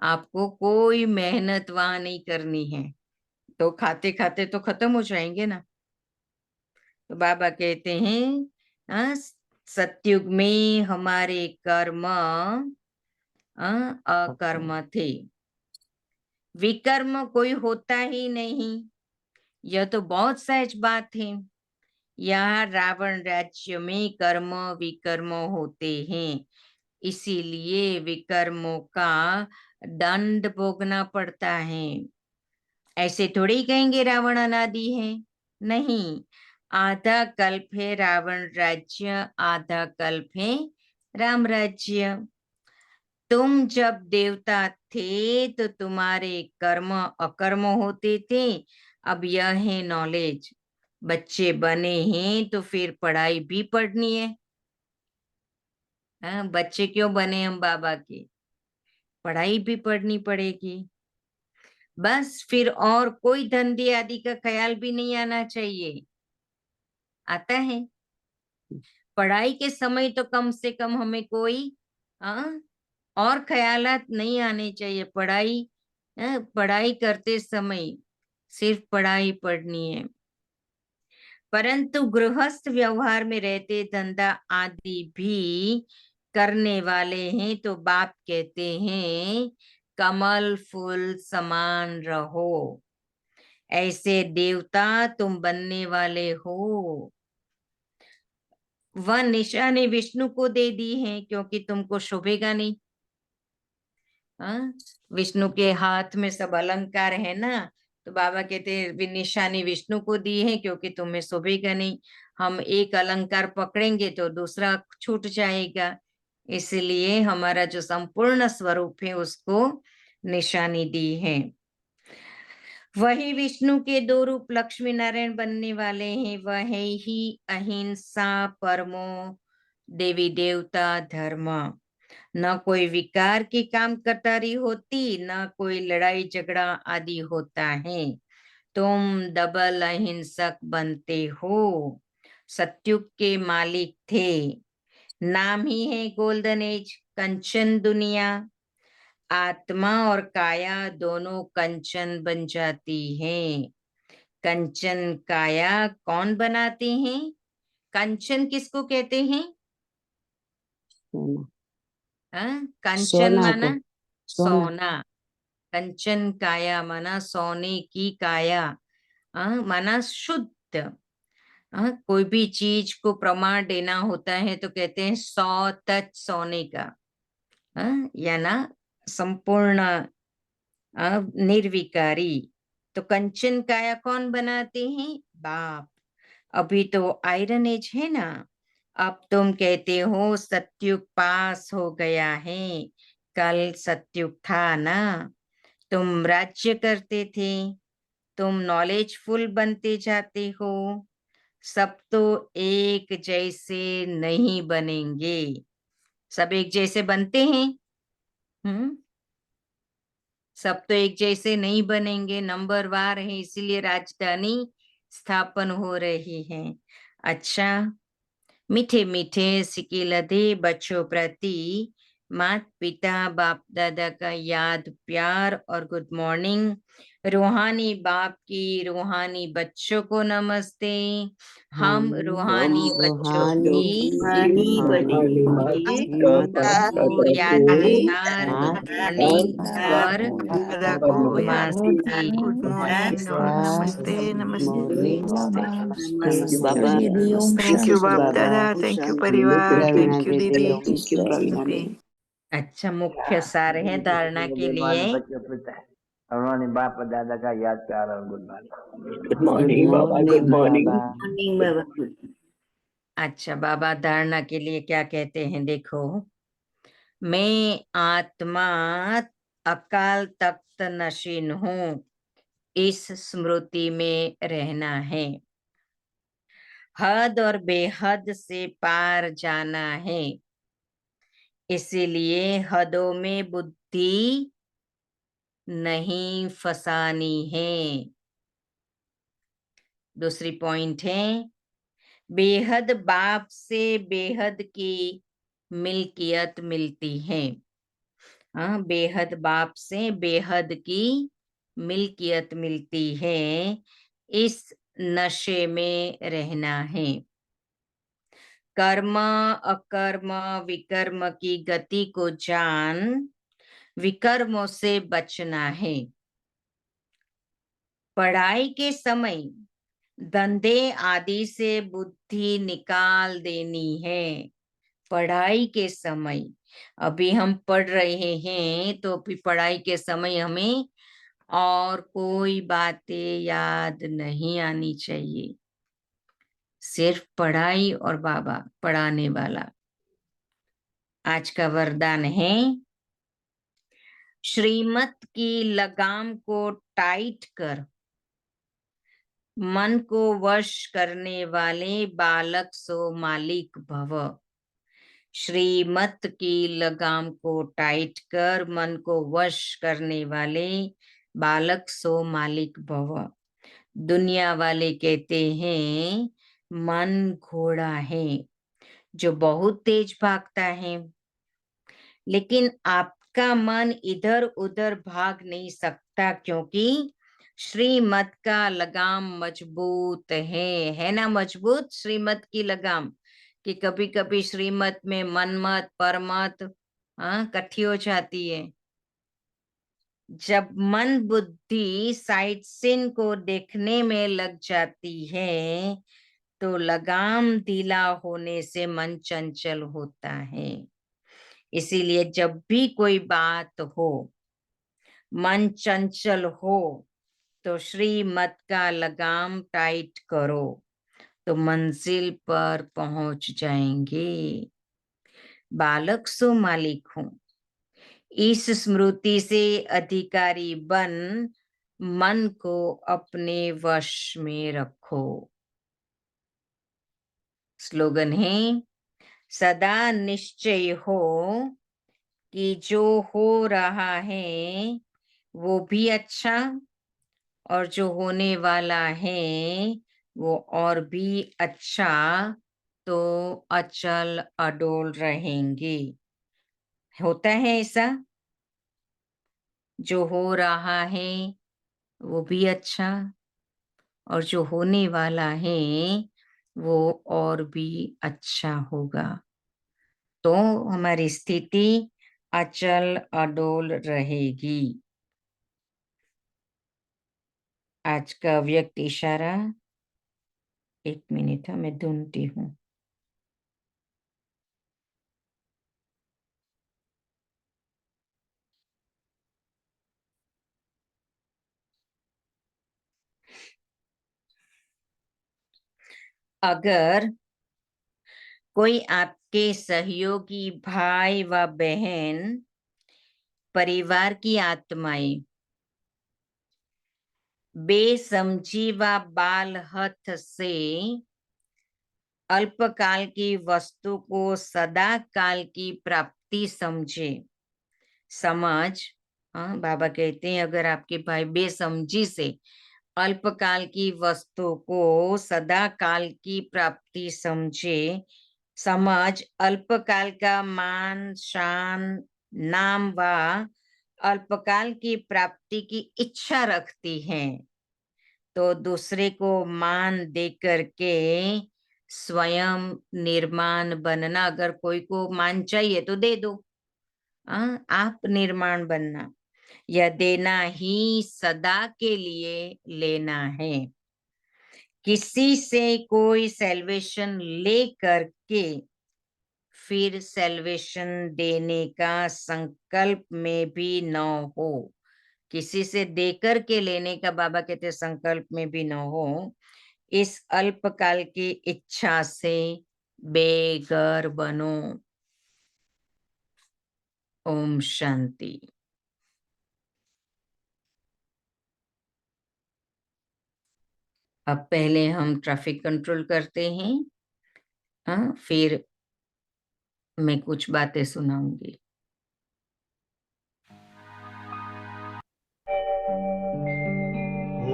S1: आपको कोई मेहनत वहां नहीं करनी है, तो खाते खाते तो खत्म हो जाएंगे ना। तो बाबा कहते हैं, हाँ, सतयुग में हमारे कर्म अकर्म थे, विकर्म कोई होता ही नहीं, यह तो बहुत सहज बात है। यहाँ रावण राज्य में कर्म विकर्म होते हैं, इसीलिए विकर्मों का दंड भोगना पड़ता है। ऐसे थोड़ी ही कहेंगे रावण अनादि है, नहीं, आधा कल्प है रावण राज्य, आधा कल्प है राम राज्य। तुम जब देवता थे तो तुम्हारे कर्म अकर्म होते थे। अब यह है नॉलेज, बच्चे बने हैं तो फिर पढ़ाई भी पढ़नी है। हाँ, बच्चे क्यों बने हम बाबा के? पढ़ाई भी पढ़नी पड़ेगी। बस फिर और कोई धंधे आदि का ख्याल भी नहीं आना चाहिए। आता है पढ़ाई के समय तो कम से कम हमें कोई और ख्यालात नहीं आने चाहिए। पढ़ाई करते समय सिर्फ पढ़ाई पढ़नी है, परंतु गृहस्थ व्यवहार में रहते धंधा आदि भी करने वाले हैं तो बाप कहते हैं कमल फूल समान रहो। ऐसे देवता तुम बनने वाले हो। वह निशानी विष्णु को दे दी है क्योंकि तुमको शोभेगा नहीं। विष्णु के हाथ में सब अलंकार है ना, तो बाबा कहते हैं निशानी विष्णु को दी है क्योंकि तुम्हें शोभेगा नहीं। हम एक अलंकार पकड़ेंगे तो दूसरा छूट जाएगा, इसलिए हमारा जो संपूर्ण स्वरूप है उसको निशानी दी है। वही विष्णु के दो रूप लक्ष्मी नारायण बनने वाले हैं, वह है ही अहिंसा परमो देवी देवता धर्म। न कोई विकार की काम कटारी होती, न कोई लड़ाई झगड़ा आदि होता है। तुम डबल अहिंसक बनते हो। सत्युग के मालिक थे, नाम ही है गोल्डन एज, कंचन दुनिया। आत्मा और काया दोनों कंचन बन जाती हैं। कंचन काया कौन बनाते हैं? कंचन किसको कहते हैं?
S3: सोना,
S1: कंचन
S3: सोना
S1: माना
S3: को, सोना,
S1: सोना, कंचन काया माना सोने की काया, माना शुद्ध। कोई भी चीज को प्रमाण देना होता है तो कहते हैं 100 टच सोने का, या ना संपूर्ण निर्विकारी। तो कंचन काया कौन बनाते हैं? बाप। अभी तो आयरन एज है ना, अब तुम कहते हो सतयुग पास हो गया है, कल सतयुग था ना, तुम राज्य करते थे, तुम नॉलेजफुल बनते जाते हो, सब तो एक जैसे नहीं बनेंगे। सब एक जैसे बनते हैं? सब तो एक जैसे नहीं बनेंगे, नंबर वार है, इसीलिए राजधानी स्थापन हो रही है। अच्छा, मीठे मीठे सिके लदे बच्चों प्रति माता पिता बाप दादा का याद प्यार और गुड मॉर्निंग। रूहानी बाप की रूहानी बच्चों को नमस्ते। हम रूहानी बच्चों की
S3: रूहानी बच्चों की
S1: दादा को याद प्यार गुड मॉर्निंग और
S6: दादा को याद
S1: नमस्ते।
S6: गुड मॉर्निंग और नमस्ते नमस्ते
S3: thank you Baba,
S6: thank you बाप
S3: बाबा,
S6: दादा, थैंक यू परिवार,
S3: प्रवीणा
S6: थैंक यू
S3: दीदी,
S6: दीदी।
S1: अच्छा, मुख्य सार है धारणा के लिए।
S7: बच्चों पिता उन्होंने बाप दादा का याद प्यार और गुड मॉर्निंग।
S4: गुड मॉर्निंग बाबा, गुड मॉर्निंग।
S1: अच्छा, बाबा धारणा के लिए क्या कहते हैं देखो। मैं आत्मा अकाल तख्त नशीन हूँ, इस स्मृति में रहना है। हद और बेहद से पार जाना है, इसीलिए हदों में बुद्धि नहीं फसानी है। दूसरी पॉइंट है, बेहद बाप से बेहद की मिल्कियत मिलती है। हाँ, बेहद बाप से बेहद की मिल्कियत मिलती है, इस नशे में रहना है। कर्म अकर्म विकर्म की गति को जान विकर्मों से बचना है। पढ़ाई के समय धंधे आदि से बुद्धि निकाल देनी है। पढ़ाई के समय, अभी हम पढ़ रहे हैं तो अभी पढ़ाई के समय हमें और कोई बातें याद नहीं आनी चाहिए, सिर्फ पढ़ाई और बाबा पढ़ाने वाला। आज का वरदान है, श्रीमत की लगाम को टाइट कर मन को वश करने वाले बालक सो मालिक भव। श्रीमत की लगाम को टाइट कर मन को वश करने वाले बालक सो मालिक भव। दुनिया वाले कहते हैं मन घोड़ा है जो बहुत तेज भागता है, लेकिन आपका मन इधर उधर भाग नहीं सकता, क्योंकि श्रीमत का लगाम मजबूत है ना, मजबूत श्रीमत की लगाम। कि कभी कभी श्रीमत में मनमत परमत इकट्ठी हो जाती है। जब मन बुद्धि साइट सीन को देखने में लग जाती है तो लगाम ढीला होने से मन चंचल होता है। इसीलिए जब भी कोई बात हो, मन चंचल हो, तो श्रीमत का लगाम टाइट करो तो मंजिल पर पहुंच जाएंगे। बालक सो मालिक हूं, इस स्मृति से अधिकारी बन मन को अपने वश में रखो। स्लोगन है, सदा निश्चय हो कि जो हो रहा है वो भी अच्छा और जो होने वाला है वो और भी अच्छा, तो अचल अडोल रहेंगे। होता है ऐसा, जो हो रहा है वो भी अच्छा और जो होने वाला है वो और भी अच्छा होगा, तो हमारी स्थिति अचल अडोल रहेगी। आज का व्यक्त इशारा, 1 मिनट मैं ढूंढती हूँ। अगर कोई आपके सहयोगी भाई व बहन, परिवार की आत्माएं बेसमझी व बाल हथ से अल्पकाल की वस्तु को सदा काल की प्राप्ति समझे, बाबा कहते हैं अगर आपके भाई बेसमझी से अल्पकाल की वस्तु को सदा काल की प्राप्ति समझ अल्पकाल का मान, शान, नाम व अल्पकाल की प्राप्ति की इच्छा रखती हैं, तो दूसरे को मान दे करके स्वयं निर्माण बनना। अगर कोई को मान चाहिए तो दे दो, आप निर्माण बनना। यह देना ही सदा के लिए लेना है। किसी से कोई सैल्वेशन ले करके फिर सैल्वेशन देने का संकल्प में भी न हो, किसी से देकर के लेने का बाबा कहते संकल्प में भी न हो, इस अल्पकाल की इच्छा से बेघर बनो। ओम शांति। अब पहले हम ट्रैफिक कंट्रोल करते हैं, फिर मैं कुछ बातें सुनाऊंगी।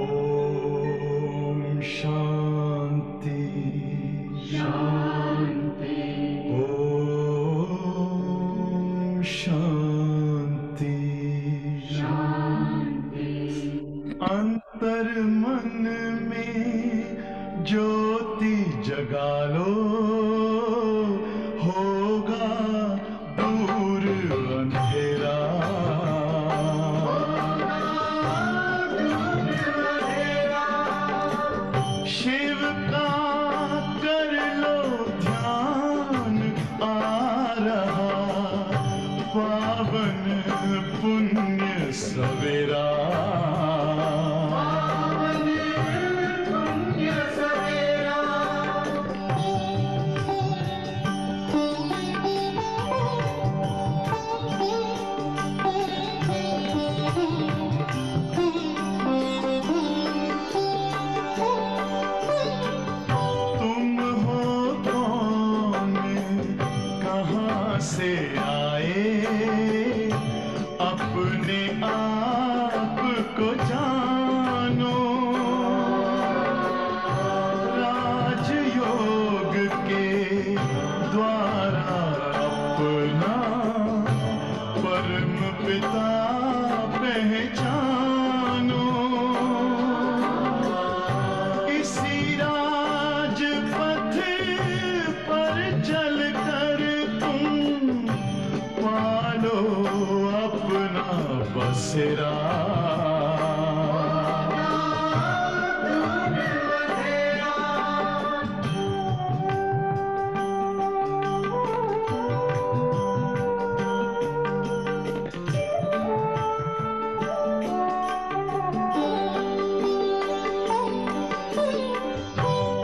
S8: ओम शांति शांति। ओम शांति शांति। अंतर मन में ज्योति जगा लो, होगा दूर अंधेरा। शिव का कर लो ध्यान, आ रहा पावन पुण्य सवेरा। से आए अपने आप को जानो, राजयोग के द्वारा अपना परम पिता पहचानो। इसी राजपथ पर चलकर पालो अपना बसेरा।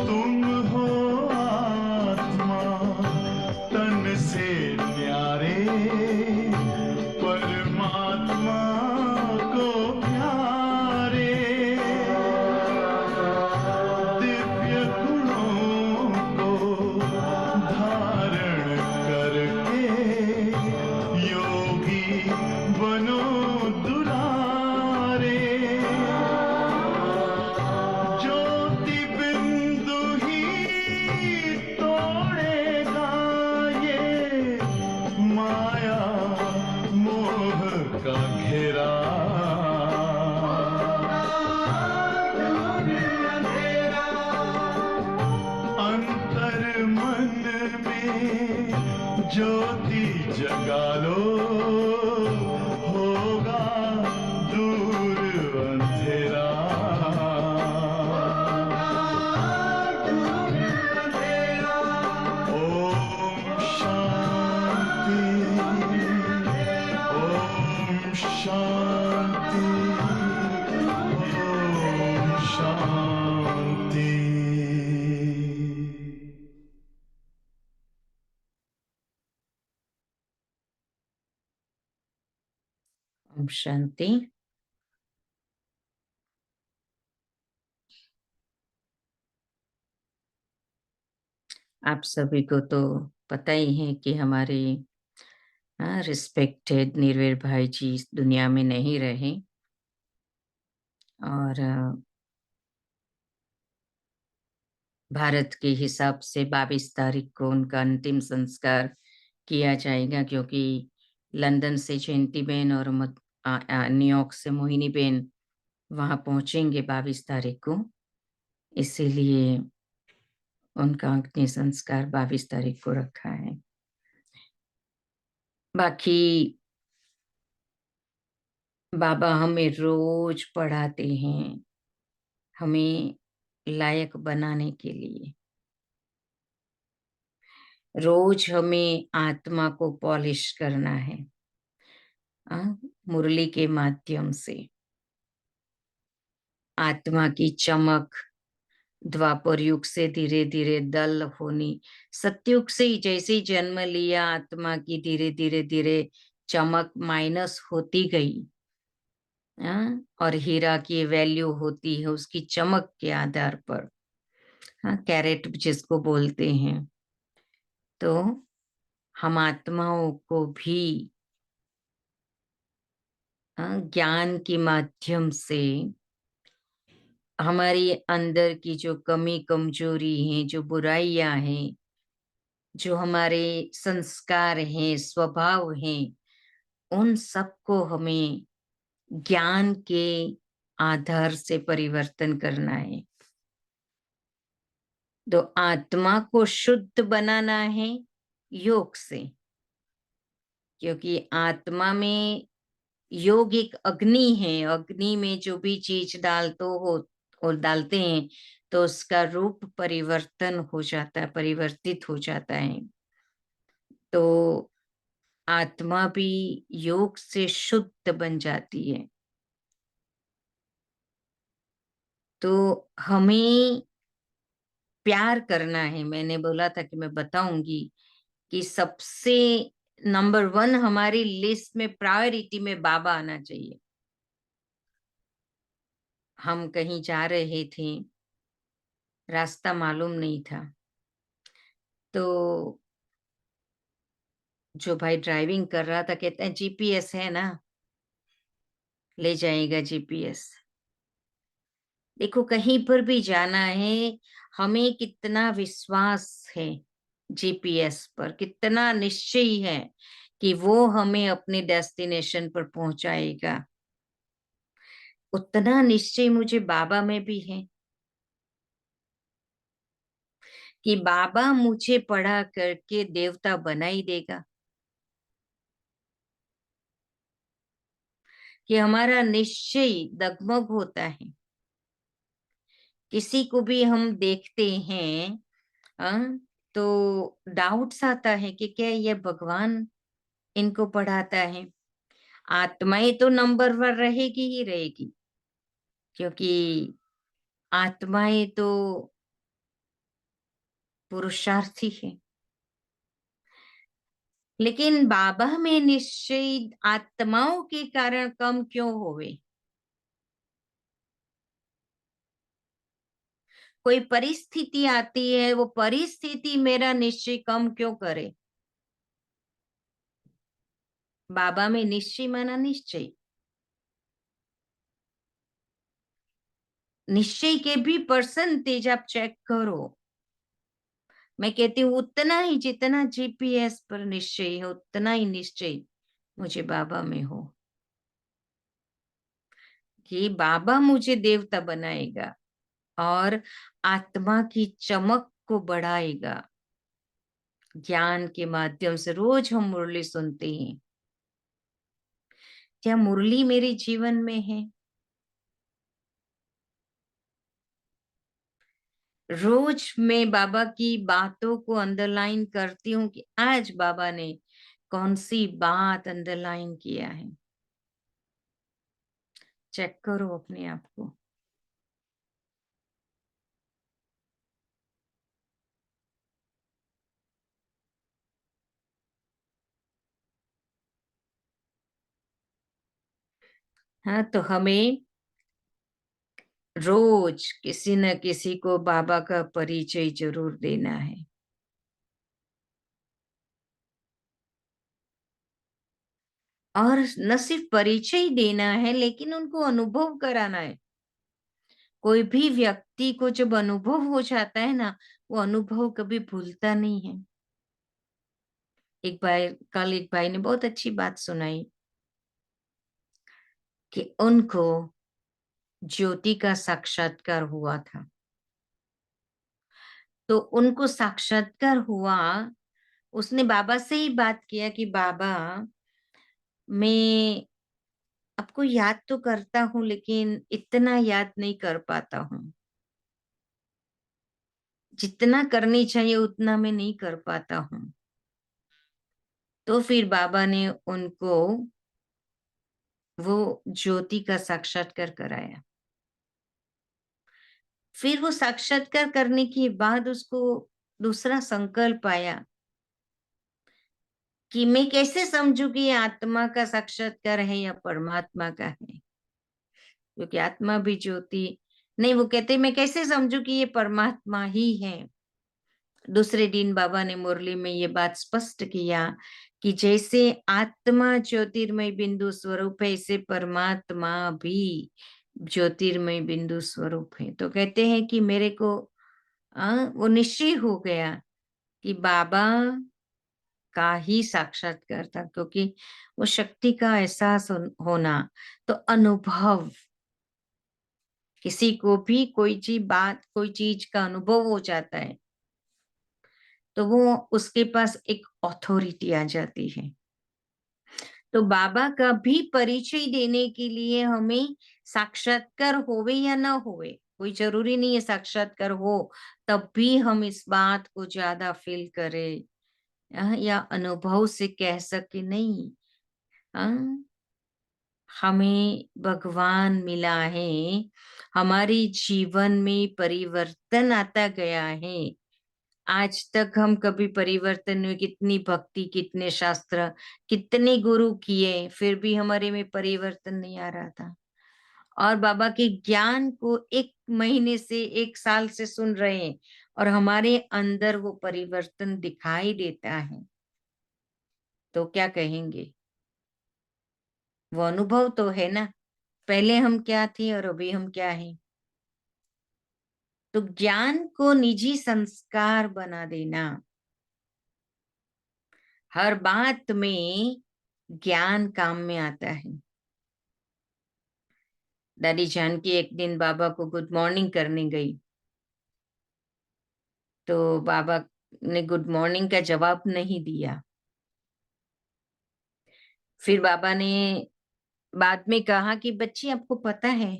S8: तुम हो आत्मा तन से न्यारे, परमात्मा को प्यारे। दिव्य गुणों को धारण करके योगी बनो दुलारे। ज्योति बिंदु ही तोड़ेगा ये माया मोह का घेरा। अंतर मन में ज्योति जगा लो, होगा दूर अंधेरा। ओम शांति। ओम शांति। ओम शांति।
S1: ओम शांति। आप सभी को तो पता ही है कि हमारे रिस्पेक्टेड निर्वेर भाई जी इस दुनिया में नहीं रहे और भारत के हिसाब से 22 तारीख को उनका अंतिम संस्कार किया जाएगा, क्योंकि लंदन से जयंती बेन और न्यूयॉर्क से मोहिनी बेन वहां पहुंचेंगे 22 तारीख को, इसीलिए उनका अंतिम संस्कार 22 तारीख को रखा है। बाकी बाबा हमें रोज पढ़ाते हैं, हमें लायक बनाने के लिए। रोज हमें आत्मा को पॉलिश करना है मुरली के माध्यम से। आत्मा की चमक द्वापर युग से धीरे धीरे दल होनी, सतयुग से ही जैसे ही जन्म लिया आत्मा की धीरे धीरे धीरे चमक माइनस होती गई। और हीरा की वैल्यू होती है उसकी चमक के आधार पर, कैरेट जिसको बोलते हैं। तो हम आत्माओं को भी ज्ञान के माध्यम से हमारी अंदर की जो कमी कमजोरी है, जो बुराइयां हैं, जो हमारे संस्कार हैं, स्वभाव हैं, उन सबको हमें ज्ञान के आधार से परिवर्तन करना है। तो आत्मा को शुद्ध बनाना है योग से, क्योंकि आत्मा में योग एक अग्नि है। अग्नि में जो भी चीज डालते हैं तो उसका रूप परिवर्तन हो जाता है, परिवर्तित हो जाता है। तो आत्मा भी योग से शुद्ध बन जाती है। तो हमें प्यार करना है। मैंने बोला था कि मैं बताऊंगी कि सबसे नंबर 1 हमारी लिस्ट में प्रायोरिटी में बाबा आना चाहिए। हम कहीं जा रहे थे, रास्ता मालूम नहीं था, तो जो भाई ड्राइविंग कर रहा था कहता है जीपीएस है ना, ले जाएगा जीपीएस। देखो कहीं पर भी जाना है, हमें कितना विश्वास है जीपीएस पर, कितना निश्चय है कि वो हमें अपने डेस्टिनेशन पर पहुंचाएगा। उतना निश्चय मुझे बाबा में भी है कि बाबा मुझे पढ़ा करके देवता बना ही देगा। कि हमारा निश्चय दगमग होता है। किसी को भी हम देखते हैं तो डाउट्स आता है कि क्या ये भगवान इनको पढ़ाता है। आत्माएं तो नंबर 1 रहेगी ही रहेगी, क्योंकि आत्माएं तो पुरुषार्थी है। लेकिन बाबा में निश्चय आत्माओं के कारण कम क्यों होवे? कोई परिस्थिति आती है, वो परिस्थिति मेरा निश्चय कम क्यों करे? बाबा में निश्चय माना निश्चय, निश्चय के भी परसेंटेज आप चेक करो। मैं कहती हूँ उतना ही जितना जीपीएस पर निश्चय है, उतना ही निश्चय मुझे बाबा में हो कि बाबा मुझे देवता बनाएगा और आत्मा की चमक को बढ़ाएगा। ज्ञान के माध्यम से रोज हम मुरली सुनते हैं। क्या मुरली मेरे जीवन में है? रोज मैं बाबा की बातों को अंडरलाइन करती हूँ कि आज बाबा ने कौन सी बात अंडरलाइन किया है। चेक करो अपने आप को। हाँ, तो हमें रोज किसी न किसी को बाबा का परिचय जरूर देना है। और न सिर्फ परिचय देना है, लेकिन उनको अनुभव कराना है। कोई भी व्यक्ति को जब अनुभव हो जाता है ना, वो अनुभव कभी भूलता नहीं है। कल एक भाई ने बहुत अच्छी बात सुनाई कि उनको ज्योति का साक्षात्कार हुआ था। तो उनको साक्षात्कार हुआ, उसने बाबा से ही बात किया कि बाबा, मैं आपको याद तो करता हूँ, लेकिन इतना याद नहीं कर पाता हूँ। जितना करनी चाहिए उतना मैं नहीं कर पाता हूँ। तो फिर बाबा ने उनको वो ज्योति का साक्षात्कार कराया। फिर वो साक्षात्कार करने के बाद उसको दूसरा संकल्प आया कि मैं कैसे समझू कि ये आत्मा का साक्षात्कार है या परमात्मा का है, क्योंकि आत्मा भी ज्योति नहीं। वो कहते मैं कैसे समझू कि ये परमात्मा ही है। दूसरे दिन बाबा ने मुरली में ये बात स्पष्ट किया कि जैसे आत्मा ज्योतिर्मय बिंदु स्वरूप है, ऐसे परमात्मा भी ज्योतिर्मय बिंदु स्वरूप है। तो कहते हैं कि मेरे को वो निश्चय हो गया कि बाबा का ही साक्षात्कार था, क्योंकि वो शक्ति का एहसास होना, तो अनुभव, किसी को भी कोई चीज का अनुभव हो जाता है तो वो उसके पास एक अथॉरिटी आ जाती है। तो बाबा का भी परिचय देने के लिए हमें साक्षात्कार होवे या ना होवे, कोई जरूरी नहीं है साक्षात्कार हो तब भी हम इस बात को ज्यादा फील करें या अनुभव से कह सके नहीं। हमें भगवान मिला है, हमारे जीवन में परिवर्तन आता गया है। आज तक हम कभी परिवर्तन हुए, कितनी भक्ति, कितने शास्त्र, कितने गुरु किए, फिर भी हमारे में परिवर्तन नहीं आ रहा था। और बाबा के ज्ञान को 1 महीने से 1 साल से सुन रहे हैं और हमारे अंदर वो परिवर्तन दिखाई देता है, तो क्या कहेंगे? वो अनुभव तो है ना, पहले हम क्या थे और अभी हम क्या हैं। तो ज्ञान को निजी संस्कार बना देना, हर बात में ज्ञान काम में आता है। दादी जानकी एक दिन बाबा को गुड मॉर्निंग करने गई, तो बाबा ने गुड मॉर्निंग का जवाब नहीं दिया। फिर बाबा ने बाद में कहा कि बच्ची, आपको पता है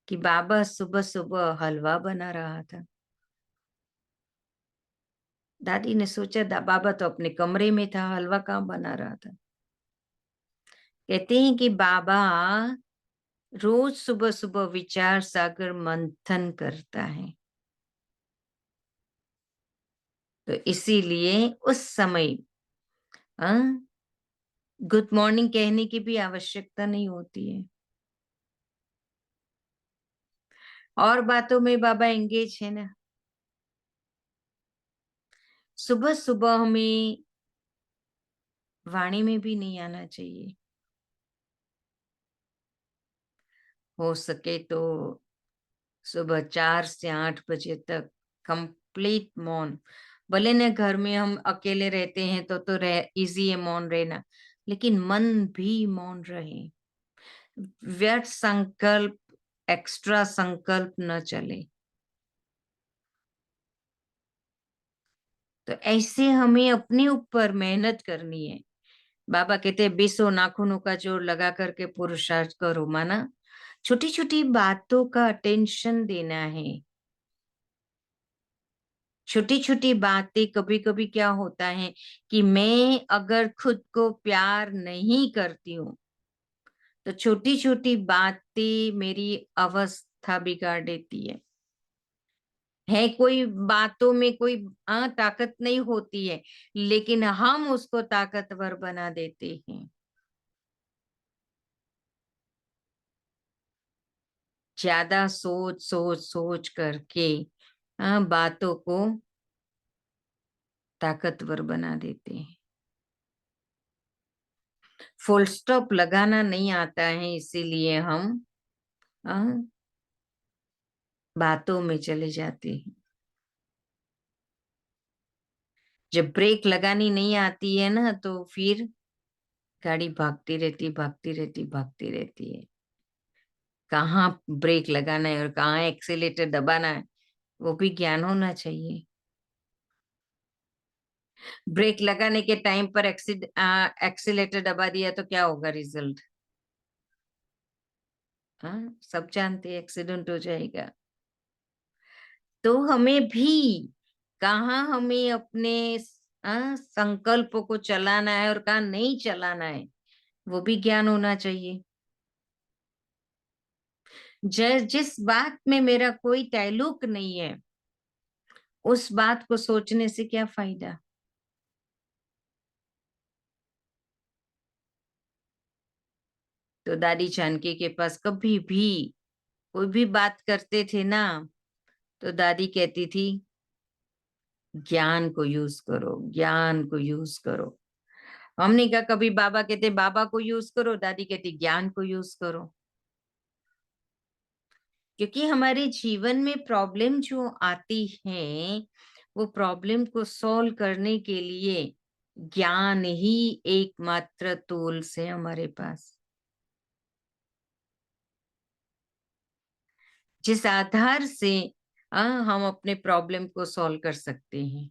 S1: कि बाबा सुबह सुबह हलवा बना रहा था। दादी ने सोचा बाबा तो अपने कमरे में था, हलवा कहाँ बना रहा था। कहते हैं कि बाबा रोज सुबह सुबह विचार सागर मंथन करता है, तो इसीलिए उस समय गुड मॉर्निंग कहने की भी आवश्यकता नहीं होती है। और बातों में बाबा एंगेज है ना। सुबह सुबह हमें वाणी में भी नहीं आना चाहिए, हो सके तो सुबह 4 से 8 बजे तक कंप्लीट मौन। भले न घर में हम अकेले रहते हैं तो इजी है मौन रहना, लेकिन मन भी मौन रहे। व्यर्थ संकल्प, एक्स्ट्रा संकल्प न चले। तो ऐसे हमें अपने ऊपर मेहनत करनी है। बाबा कहते हैं 20 नाखूनों का जोर लगा करके पुरुषार्थ करो, माना छोटी छोटी बातों का अटेंशन देना है। छोटी छोटी बातें, कभी कभी क्या होता है कि मैं अगर खुद को प्यार नहीं करती हूँ तो छोटी छोटी बातें मेरी अवस्था बिगाड़ देती है। कोई बातों में कोई ताकत नहीं होती है, लेकिन हम उसको ताकतवर बना देते हैं। ज्यादा सोच सोच सोच करके बातों को ताकतवर बना देते हैं। फुल स्टॉप लगाना नहीं आता है, इसीलिए हम बातों में चले जाते हैं। जब ब्रेक लगानी नहीं आती है ना, तो फिर गाड़ी भागती रहती है। कहाँ ब्रेक लगाना है और कहाँ एक्सीलेटर दबाना है, वो भी ज्ञान होना चाहिए। ब्रेक लगाने के टाइम पर एक्सीलेटर दबा दिया तो क्या होगा रिजल्ट? सब जानते हैं, एक्सीडेंट हो जाएगा। तो हमें भी कहाँ हमें अपने संकल्प को चलाना है और कहाँ नहीं चलाना है, वो भी ज्ञान होना चाहिए। जिस बात में मेरा कोई ताल्लुक नहीं है, उस बात को सोचने से क्या फायदा? तो दादी जानकी के पास कभी भी कोई भी बात करते थे ना, तो दादी कहती थी ज्ञान को यूज करो, ज्ञान को यूज करो। हमने कहा कभी बाबा कहते बाबा को यूज करो, दादी कहती ज्ञान को यूज करो। क्योंकि हमारे जीवन में प्रॉब्लम जो आती है, वो प्रॉब्लम को सॉल्व करने के लिए ज्ञान ही एकमात्र टूल्स है हमारे पास, जिस आधार से हम अपने प्रॉब्लम को सॉल्व कर सकते हैं।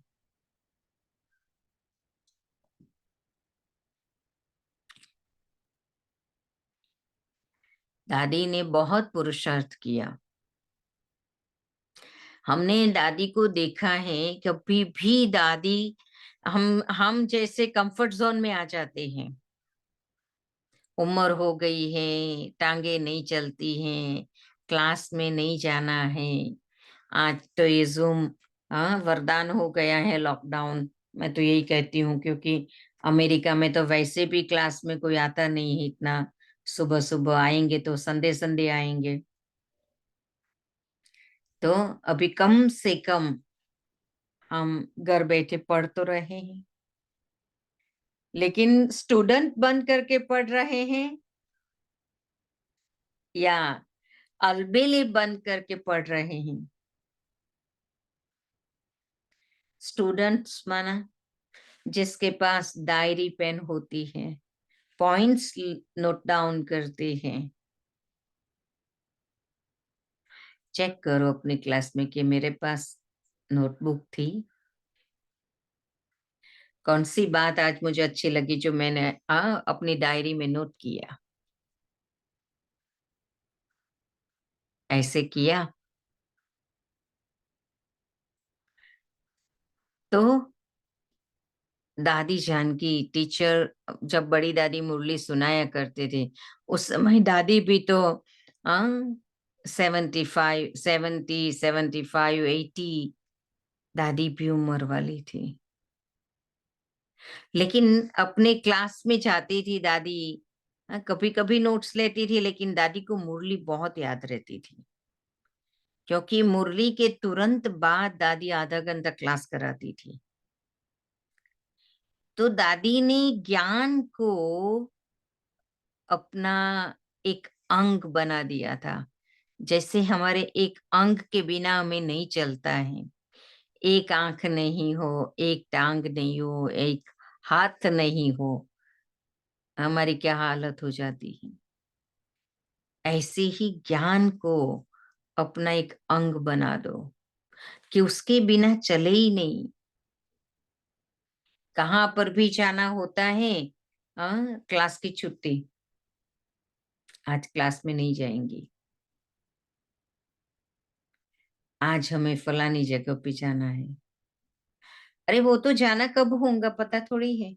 S1: दादी ने बहुत पुरुषार्थ किया। हमने दादी को देखा है, कभी भी दादी हम जैसे कंफर्ट जोन में आ जाते हैं। उम्र हो गई है, टांगे नहीं चलती हैं, क्लास में नहीं जाना है। आज तो ये जूम वरदान हो गया है, लॉकडाउन। मैं तो यही कहती हूँ, क्योंकि अमेरिका में तो वैसे भी क्लास में कोई आता नहीं है इतना। सुबह सुबह आएंगे तो संडे संडे आएंगे। तो अभी कम से कम हम घर बैठे पढ़ तो रहे हैं, लेकिन स्टूडेंट बन करके पढ़ रहे हैं या अलबेले बन करके पढ़ रहे हैं? स्टूडेंट्स माना जिसके पास डायरी पेन होती है, पॉइंट्स नोट डाउन करते हैं। चेक करो अपनी क्लास में कि मेरे पास नोटबुक थी, कौन सी बात आज मुझे अच्छी लगी जो मैंने अपनी डायरी में नोट किया। ऐसे किया तो दादी जानकी टीचर, जब बड़ी दादी मुरली सुनाया करते थे, उस समय दादी भी तो 75, 70, 75, 80 दादी भी उम्र वाली थी। लेकिन अपने क्लास में जाती थी दादी, कभी कभी नोट्स लेती थी, लेकिन दादी को मुरली बहुत याद रहती थी, क्योंकि मुरली के तुरंत बाद दादी आधा घंटा क्लास कराती थी। तो दादी ने ज्ञान को अपना एक अंग बना दिया था। जैसे हमारे एक अंग के बिना हमें नहीं चलता है। एक आंख नहीं हो, एक टांग नहीं हो, एक हाथ नहीं हो, हमारी क्या हालत हो जाती है। ऐसे ही ज्ञान को अपना एक अंग बना दो कि उसके बिना चले ही नहीं। कहाँ पर भी जाना होता है, क्लास की छुट्टी, आज क्लास में नहीं जाएंगी, आज हमें फलानी जगह पे जाना है। अरे वो तो जाना कब होगा पता थोड़ी है।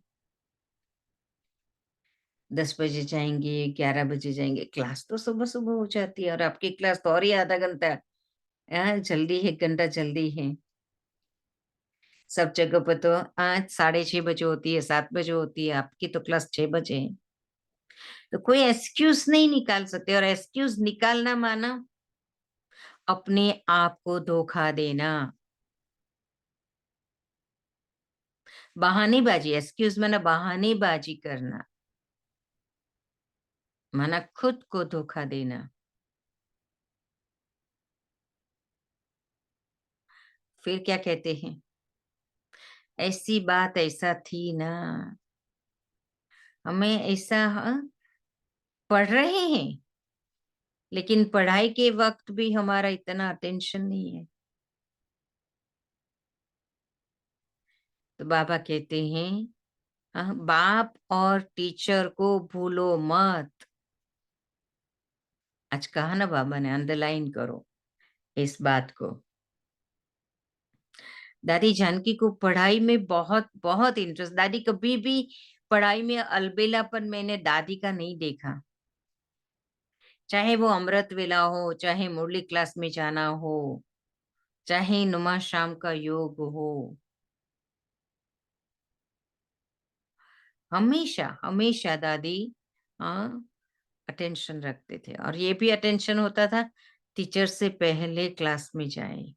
S1: 10 बजे जाएंगे, 11 बजे जाएंगे, क्लास तो सुबह सुबह हो जाती है। और आपकी क्लास तो और ही आधा घंटा जल्दी है, 1 घंटा जल्दी है। सब जगह पर तो आज 6:30 बजे होती है, 7 बजे होती है, आपकी तो क्लास 6 बजे है। तो कोई एक्सक्यूज नहीं निकाल सकते, और एक्सक्यूज निकालना माना अपने आप को धोखा देना, बहानेबाजी, एक्सक्यूज माना बहानेबाजी करना, माना खुद को धोखा देना। फिर क्या कहते हैं, ऐसी बात ऐसा थी ना, हमें ऐसा पढ़ रहे हैं, लेकिन पढ़ाई के वक्त भी हमारा इतना अटेंशन नहीं है। तो बाबा कहते हैं बाप और टीचर को भूलो मत। आज कहा ना बाबा ने, अंडरलाइन करो इस बात को। दादी जानकी को पढ़ाई में बहुत बहुत इंटरेस्ट, दादी कभी भी पढ़ाई में अलबेलापन मैंने दादी का नहीं देखा, चाहे वो अमृत वेला हो, चाहे मुरली क्लास में जाना हो, चाहे नुमा शाम का योग हो, हमेशा हमेशा दादी अटेंशन रखते थे। और ये भी अटेंशन होता था टीचर से पहले क्लास में जाए।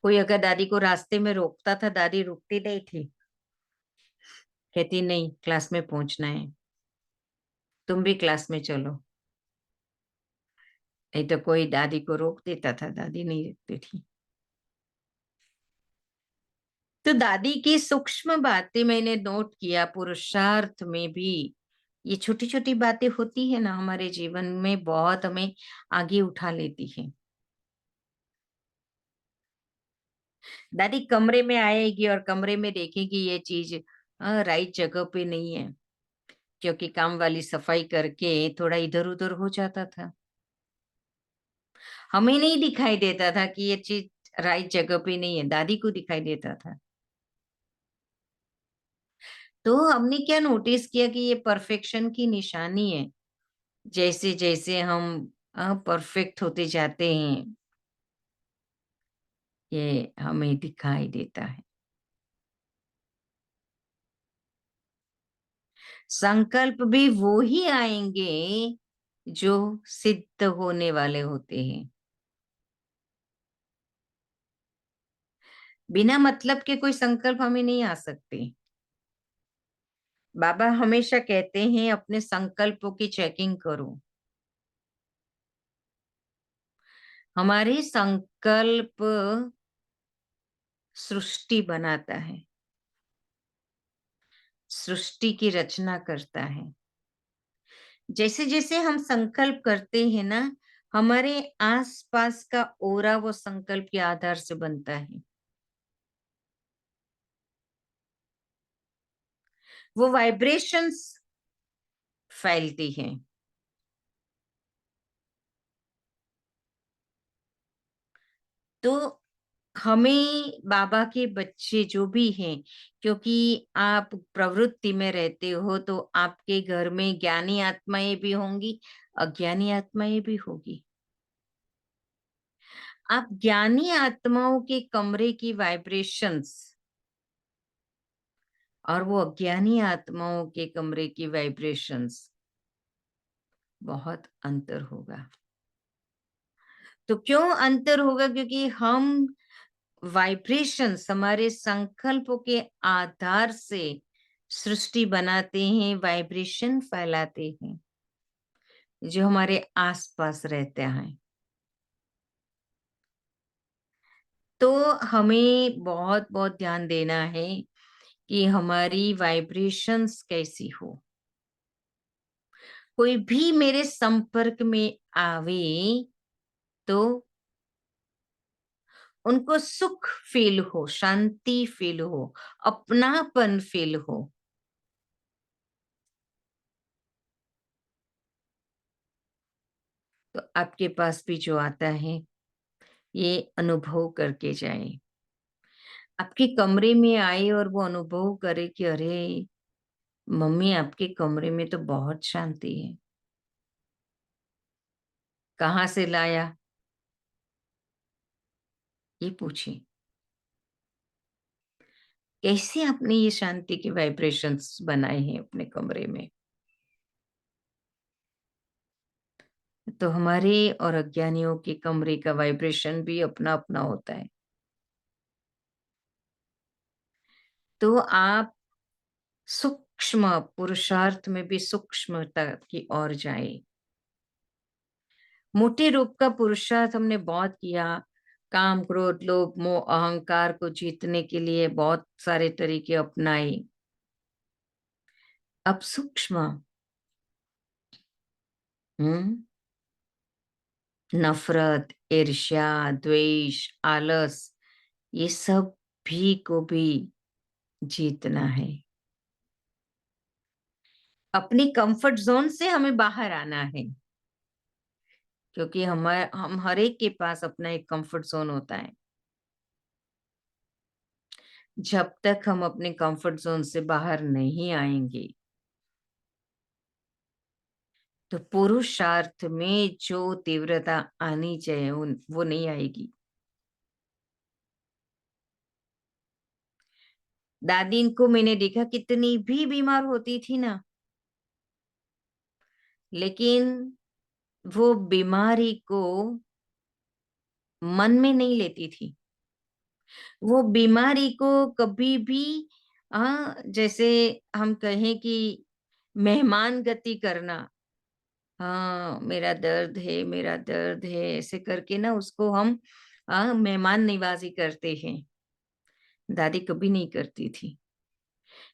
S1: कोई अगर दादी को रास्ते में रोकता था, दादी रुकती नहीं थी, कहती नहीं क्लास में पहुंचना है, तुम भी क्लास में चलो। नहीं तो कोई दादी को रोक देता था, दादी नहीं रुकती थी। तो दादी की सूक्ष्म बातें मैंने नोट किया, पुरुषार्थ में भी ये छोटी छोटी बातें होती है ना, हमारे जीवन में बहुत हमें आगे उठा लेती है। दादी कमरे में आएगी और कमरे में देखेगी ये चीज राइट जगह पे नहीं है, क्योंकि काम वाली सफाई करके थोड़ा इधर उधर हो जाता था। हमें नहीं दिखाई देता था कि ये चीज राइट जगह पे नहीं है, दादी को दिखाई देता था। तो हमने क्या नोटिस किया कि ये परफेक्शन की निशानी है। जैसे जैसे हम परफेक्ट होते जाते हैं, ये हमें दिखाई देता है। संकल्प भी वो ही आएंगे जो सिद्ध होने वाले होते हैं। बिना मतलब के कोई संकल्प हमें नहीं आ सकते। बाबा हमेशा कहते हैं अपने संकल्पों की चेकिंग करो। हमारे संकल्प सृष्टि बनाता है, सृष्टि की रचना करता है। जैसे जैसे हम संकल्प करते हैं ना, हमारे आसपास का ओरा वो संकल्प के आधार से बनता है। वो वाइब्रेशंस फैलती हैं। तो हमें बाबा के बच्चे जो भी हैं, क्योंकि आप प्रवृत्ति में रहते हो, तो आपके घर में ज्ञानी आत्माएं भी होंगी, अज्ञानी आत्माएं भी होगी। आप ज्ञानी आत्माओं के कमरे की वाइब्रेशंस और वो अज्ञानी आत्माओं के कमरे की वाइब्रेशंस, बहुत अंतर होगा। तो क्यों अंतर होगा? क्योंकि हम वाइब्रेशंस हमारे संकल्पों के आधार से सृष्टि बनाते हैं, वाइब्रेशन फैलाते हैं जो हमारे आसपास रहते हैं। तो हमें बहुत बहुत ध्यान देना है कि हमारी वाइब्रेशंस कैसी हो। कोई भी मेरे संपर्क में आवे तो उनको सुख फील हो, शांति फील हो, अपनापन फील हो। तो आपके पास भी जो आता है ये अनुभव करके जाए। आपके कमरे में आए और वो अनुभव करे कि अरे मम्मी आपके कमरे में तो बहुत शांति है, कहाँ से लाया, ये पूछे। कैसे आपने ये शांति के वाइब्रेशंस बनाए हैं अपने कमरे में? तो हमारे और अज्ञानियों के कमरे का वाइब्रेशन भी अपना अपना होता है। तो आप सूक्ष्म पुरुषार्थ में भी सूक्ष्मता की ओर जाए। मोटे रूप का पुरुषार्थ हमने बहुत किया, काम क्रोध लोभ मोह अहंकार को जीतने के लिए बहुत सारे तरीके अपनाए। अब सूक्ष्म नफरत, ईर्ष्या, द्वेष, आलस, ये सब भी को भी जीतना है। अपनी कंफर्ट जोन से हमें बाहर आना है, क्योंकि हम हर एक के पास अपना एक कंफर्ट जोन होता है। जब तक हम अपने कंफर्ट जोन से बाहर नहीं आएंगे, तो पुरुषार्थ में जो तीव्रता आनी चाहिए वो नहीं आएगी। दादी को मैंने देखा कितनी भी बीमार होती थी ना, लेकिन वो बीमारी को मन में नहीं लेती थी। वो बीमारी को कभी भी जैसे हम कहें कि मेहमान गति करना, हाँ मेरा दर्द है मेरा दर्द है, ऐसे करके ना उसको हम मेहमान नवाजी करते हैं। दादी कभी नहीं करती थी।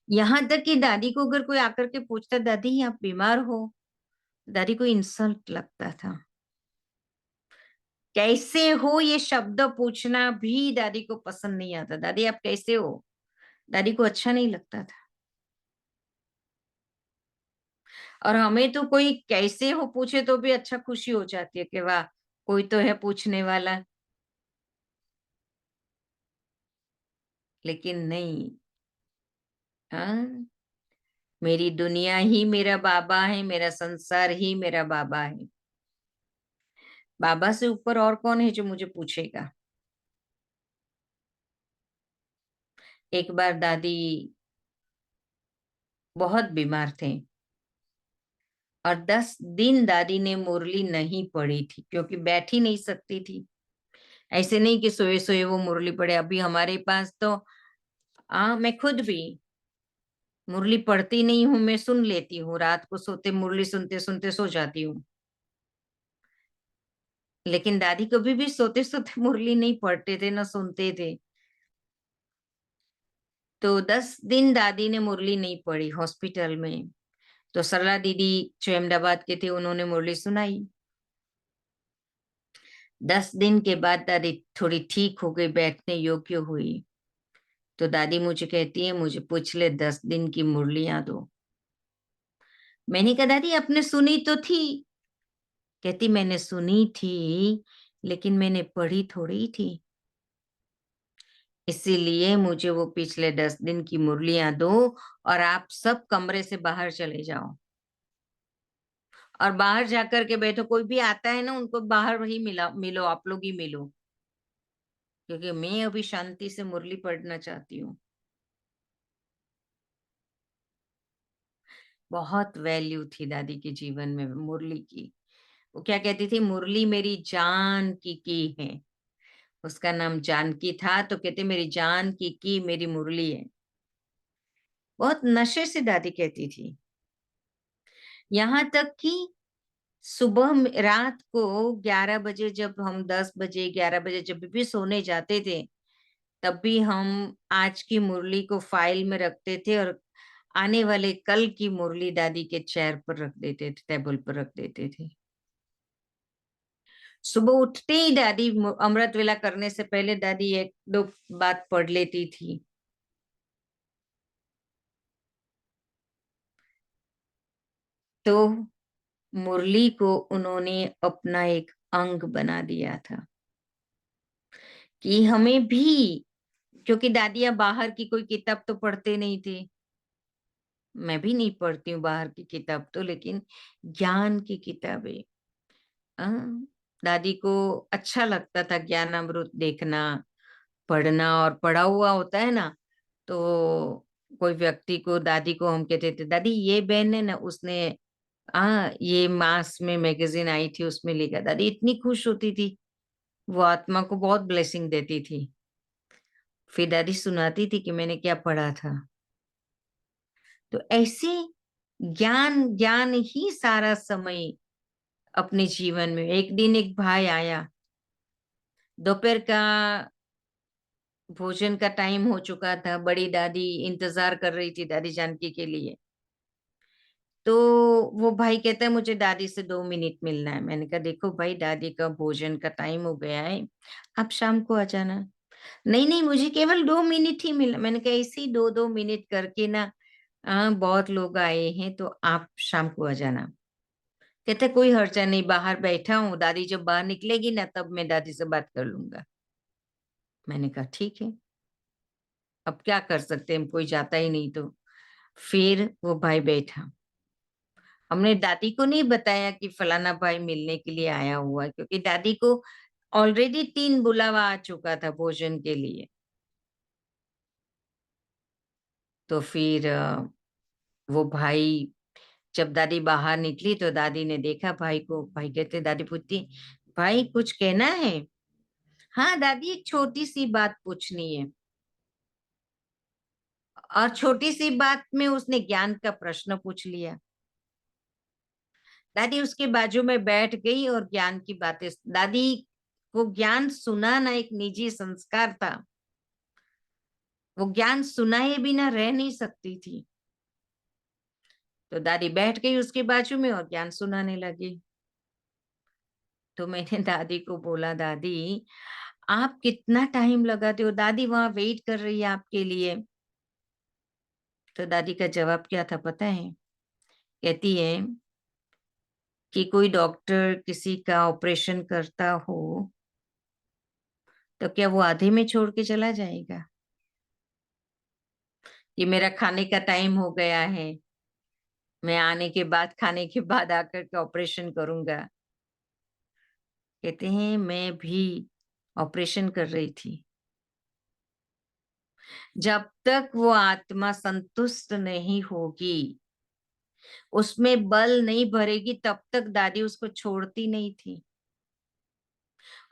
S1: यहाँ तक कि दादी को अगर कोई आकर के पूछता दादी आप बीमार हो, दादी को इंसल्ट लगता था। कैसे हो ये शब्द पूछना भी दादी को पसंद नहीं आता। दादी आप कैसे हो, दादी को अच्छा नहीं लगता था। और हमें तो कोई कैसे हो पूछे तो भी अच्छा खुशी हो जाती है कि वाह कोई तो है पूछने वाला। लेकिन नहीं, हाँ मेरी दुनिया ही मेरा बाबा है, मेरा संसार ही मेरा बाबा है। बाबा से ऊपर और कौन है जो मुझे पूछेगा। एक बार दादी बहुत बीमार थे और 10 दिन दादी ने मुरली नहीं पढ़ी थी, क्योंकि बैठ ही नहीं सकती थी। ऐसे नहीं कि सोए सोए वो मुरली पढ़े। अभी हमारे पास तो मैं खुद भी मुरली पढ़ती नहीं हूँ, मैं सुन लेती हूँ। रात को सोते मुरली सुनते सुनते सो जाती हूँ। लेकिन दादी कभी भी सोते सोते मुरली नहीं पढ़ते थे ना सुनते थे। तो 10 दिन दादी ने मुरली नहीं पढ़ी हॉस्पिटल में। तो सरला दीदी जो अहमदाबाद के थे उन्होंने मुरली सुनाई। 10 दिन के बाद दादी थोड़ी ठीक हो गई, बैठने योग्य हुई। तो दादी मुझे कहती है मुझे पिछले 10 दिन की मुरलियां दो। मैंने कहा दादी आपने सुनी तो थी। कहती मैंने सुनी थी लेकिन मैंने पढ़ी थोड़ी थी, इसीलिए मुझे वो पिछले 10 दिन की मुरलियां दो और आप सब कमरे से बाहर चले जाओ और बाहर जाकर के बैठो। कोई भी आता है ना उनको बाहर ही मिलो, आप लोग ही मिलो, क्योंकि मैं अभी शांति से मुरली पढ़ना चाहती हूँ। बहुत वैल्यू थी दादी के जीवन में मुरली की। वो क्या कहती थी, मुरली मेरी जान की है। उसका नाम जानकी था, तो कहते मेरी जान की मेरी मुरली है। बहुत नशे से दादी कहती थी। यहाँ तक कि रात को 11 बजे जब हम 10 बजे 11 बजे जब भी सोने जाते थे, तब भी हम आज की मुरली को फाइल में रखते थे और आने वाले कल की मुरली दादी के चेयर पर रख देते थे, टेबल पर रख देते थे। सुबह उठते ही दादी अमृत वेला करने से पहले दादी 1-2 बात पढ़ लेती थी। तो मुरली को उन्होंने अपना एक अंग बना दिया था कि हमें भी, क्योंकि दादियां बाहर की कोई किताब तो पढ़ते नहीं थे, मैं भी नहीं पढ़ती हूँ बाहर की किताब तो, लेकिन ज्ञान की किताबें दादी को अच्छा लगता था। ज्ञान अमृत देखना पढ़ना, और पढ़ा हुआ होता है ना तो कोई व्यक्ति को दादी को हम कहते थे दादी ये बहन है ना उसने ये मास में मैगजीन आई थी, उसमें लिखा। दादी इतनी खुश होती थी, वो आत्मा को बहुत ब्लेसिंग देती थी। फिर दादी सुनाती थी कि मैंने क्या पढ़ा था। तो ऐसे ज्ञान ज्ञान ही सारा समय अपने जीवन में। एक दिन एक भाई आया, दोपहर का भोजन का टाइम हो चुका था, बड़ी दादी इंतजार कर रही थी दादी जानकी के लिए। तो वो भाई कहता है मुझे दादी से 2 मिनट मिलना है। मैंने कहा देखो भाई, दादी का भोजन का टाइम हो गया है, आप शाम को आ जाना। नहीं नहीं, मुझे केवल 2 मिनट ही मिलना। मैंने कहा ऐसे ही 2-2 मिनट करके ना, बहुत लोग आए हैं, तो आप शाम को आ जाना। कहते कोई हर्चा नहीं, बाहर बैठा हूँ, दादी जब बाहर निकलेगी ना तब मैं दादी से बात कर लूंगा। मैंने कहा ठीक है, अब क्या कर सकते हैं, कोई जाता ही नहीं। तो फिर वो भाई बैठा। हमने दादी को नहीं बताया कि फलाना भाई मिलने के लिए आया हुआ है, क्योंकि दादी को ऑलरेडी 3 बुलावा आ चुका था भोजन के लिए। तो फिर वो भाई, जब दादी बाहर निकली तो दादी ने देखा भाई को। भाई कहते, दादी पूछती भाई कुछ कहना है? हाँ दादी, एक छोटी सी बात पूछनी है। और छोटी सी बात में उसने ज्ञान का प्रश्न पूछ लिया। दादी उसके बाजू में बैठ गई और ज्ञान की बातें। दादी को ज्ञान सुनाना एक निजी संस्कार था, वो ज्ञान सुनाए बिना रह नहीं सकती थी। तो दादी बैठ गई उसके बाजू में और ज्ञान सुनाने लगी। तो मैंने दादी को बोला, दादी आप कितना टाइम लगाते हो? दादी वहां वेट कर रही है आपके लिए। तो दादी का जवाब क्या था पता है? कहती है कि कोई डॉक्टर किसी का ऑपरेशन करता हो तो क्या वो आधे में छोड़ के चला जाएगा? कि मेरा खाने का टाइम हो गया है, मैं आने के बाद, खाने के बाद आकर के ऑपरेशन करूंगा। कहते हैं मैं भी ऑपरेशन कर रही थी। जब तक वो आत्मा संतुष्ट नहीं होगी, उसमें बल नहीं भरेगी, तब तक दादी उसको छोड़ती नहीं थी।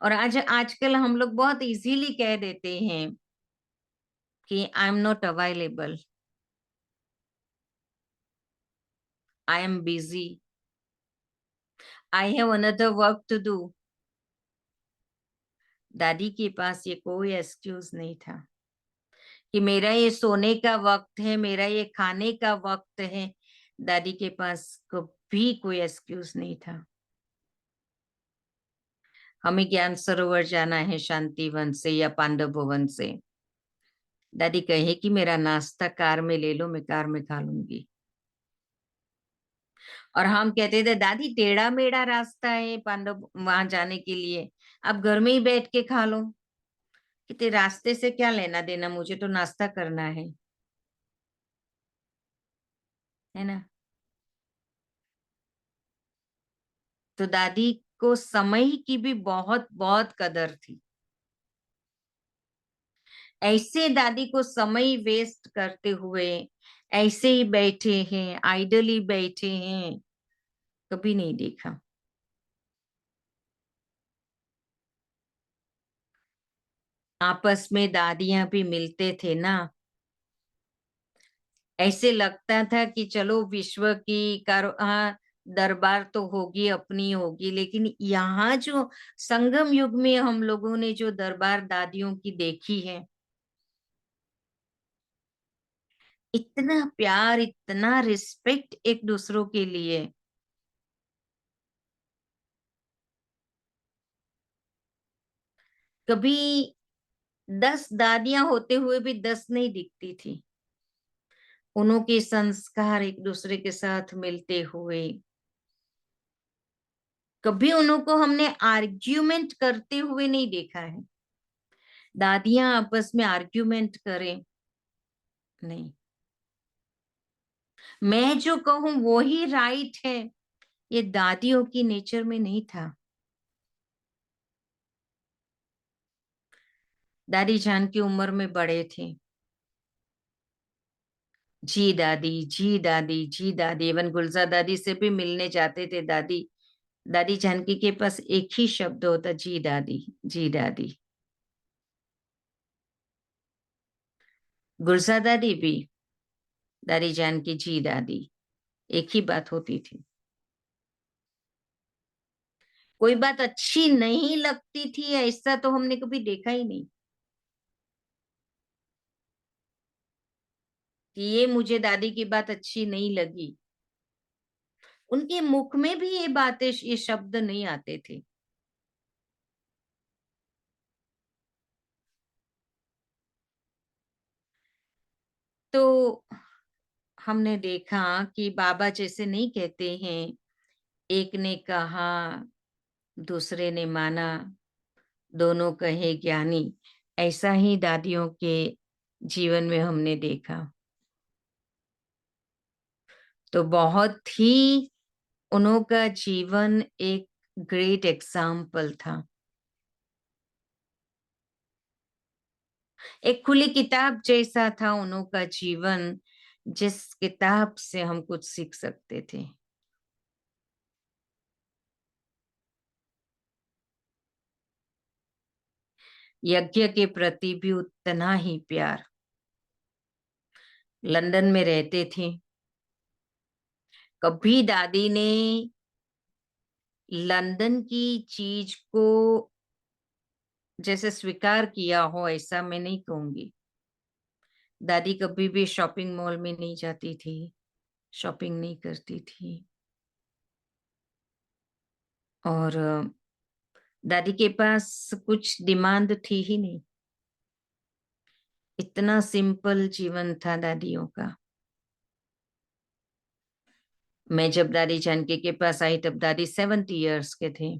S1: और आजकल हम लोग बहुत इजीली कह देते हैं कि I am not available, I am busy, I have another work to do. दादी के पास ये कोई एक्सक्यूज नहीं था कि मेरा ये सोने का वक्त है, मेरा ये खाने का वक्त है। दादी के पास कभी कोई एक्सक्यूज नहीं था। हमें ज्ञान सरोवर जाना है शांति वन से या पांडव भवन से, दादी कहे कि मेरा नाश्ता कार में ले लो, मैं कार में खा लूंगी। और हम कहते थे दादी टेढ़ा मेढ़ा रास्ता है पांडव वहां जाने के लिए, आप घर में ही बैठ के खा लो। कहते रास्ते से क्या लेना देना, मुझे तो नाश्ता करना है ना। तो दादी को समय की भी बहुत बहुत कदर थी। ऐसे दादी को समय वेस्ट करते हुए ऐसे ही बैठे हैं, आइडली बैठे हैं, कभी नहीं देखा। आपस में दादियां भी मिलते थे ना, ऐसे लगता था कि चलो विश्व की दरबार तो होगी, अपनी होगी, लेकिन यहाँ जो संगम युग में हम लोगों ने जो दरबार दादियों की देखी है, इतना प्यार, इतना रिस्पेक्ट एक दूसरों के लिए। कभी 10 दादियां होते हुए भी 10 नहीं दिखती थी। उनके संस्कार एक दूसरे के साथ मिलते हुए, कभी उनको हमने आर्ग्यूमेंट करते हुए नहीं देखा है। दादियां आपस में आर्ग्यूमेंट करें, नहीं। मैं जो कहूं वो ही राइट है, ये दादियों की नेचर में नहीं था। दादी जान की उम्र में बड़े थे, जी दादी, जी दादी, जी दादी। इवन गुलजार दादी से भी मिलने जाते थे दादी। दादी जानकी के पास एक ही शब्द होता, जी दादी, जी दादी। गुलजार दादी भी, दादी जानकी, जी दादी, एक ही बात होती थी। कोई बात अच्छी नहीं लगती थी ऐसा तो हमने कभी देखा ही नहीं कि ये मुझे दादी की बात अच्छी नहीं लगी। उनके मुख में भी ये बातें, ये शब्द नहीं आते थे। तो हमने देखा कि बाबा जैसे नहीं कहते हैं, एक ने कहा, दूसरे ने माना, दोनों कहे ज्ञानी। ऐसा ही दादियों के जीवन में हमने देखा। तो बहुत ही उनका जीवन एक ग्रेट एग्जाम्पल था। एक खुली किताब जैसा था उनका जीवन, जिस किताब से हम कुछ सीख सकते थे। यज्ञ के प्रति भी उतना ही प्यार। लंदन में रहते थे, कभी दादी ने लंदन की चीज को जैसे स्वीकार किया हो ऐसा मैं नहीं कहूंगी। दादी कभी भी शॉपिंग मॉल में नहीं जाती थी, शॉपिंग नहीं करती थी। और दादी के पास कुछ डिमांड थी ही नहीं। इतना सिंपल जीवन था दादियों का। मैं जब दादी जानकी के पास आई तब दादी 70 इयर्स के थे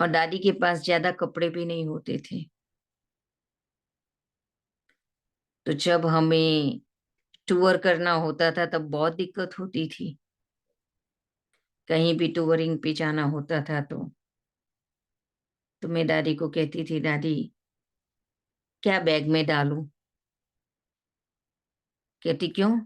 S1: और दादी के पास ज्यादा कपड़े भी नहीं होते थे। तो जब हमें टूर करना होता था तब बहुत दिक्कत होती थी। कहीं भी टूरिंग पे जाना होता था तो मैं दादी को कहती थी, दादी क्या बैग में डालूं? कहती क्यों?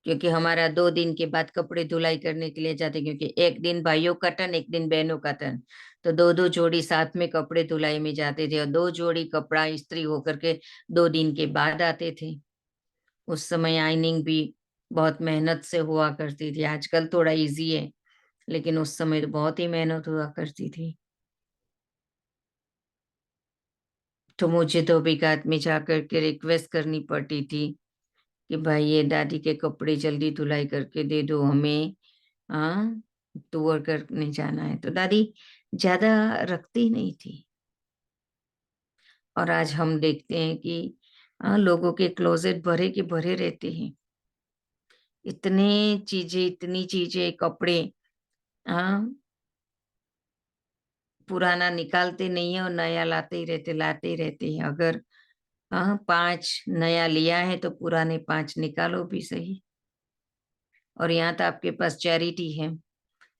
S1: क्योंकि हमारा 2 दिन के बाद कपड़े धुलाई करने के लिए जाते, क्योंकि एक दिन भाइयों का टर्न, एक दिन बहनों का टर्न। तो 2-2 जोड़ी साथ में कपड़े धुलाई में जाते थे और 2 जोड़ी कपड़ा इस्त्री होकर के 2 दिन के बाद आते थे। उस समय आइनिंग भी बहुत मेहनत से हुआ करती थी। आजकल थोड़ा इजी है, लेकिन उस समय तो बहुत ही मेहनत हुआ करती थी। तो मुझे धोबीघाट में जाकर के रिक्वेस्ट करनी पड़ती थी कि भाई ये दादी के कपड़े जल्दी धुलाई करके दे दो, हमें टूर करने जाना है। तो दादी ज्यादा रखती नहीं थी। और आज हम देखते हैं कि लोगों के क्लोजेट भरे के भरे रहते हैं। इतनी चीजें, कपड़े पुराना निकालते नहीं है और नया लाते ही रहते हैं। अगर 5 नया लिया है तो पुराने 5 निकालो भी सही। और यहाँ तो आपके पास चैरिटी है,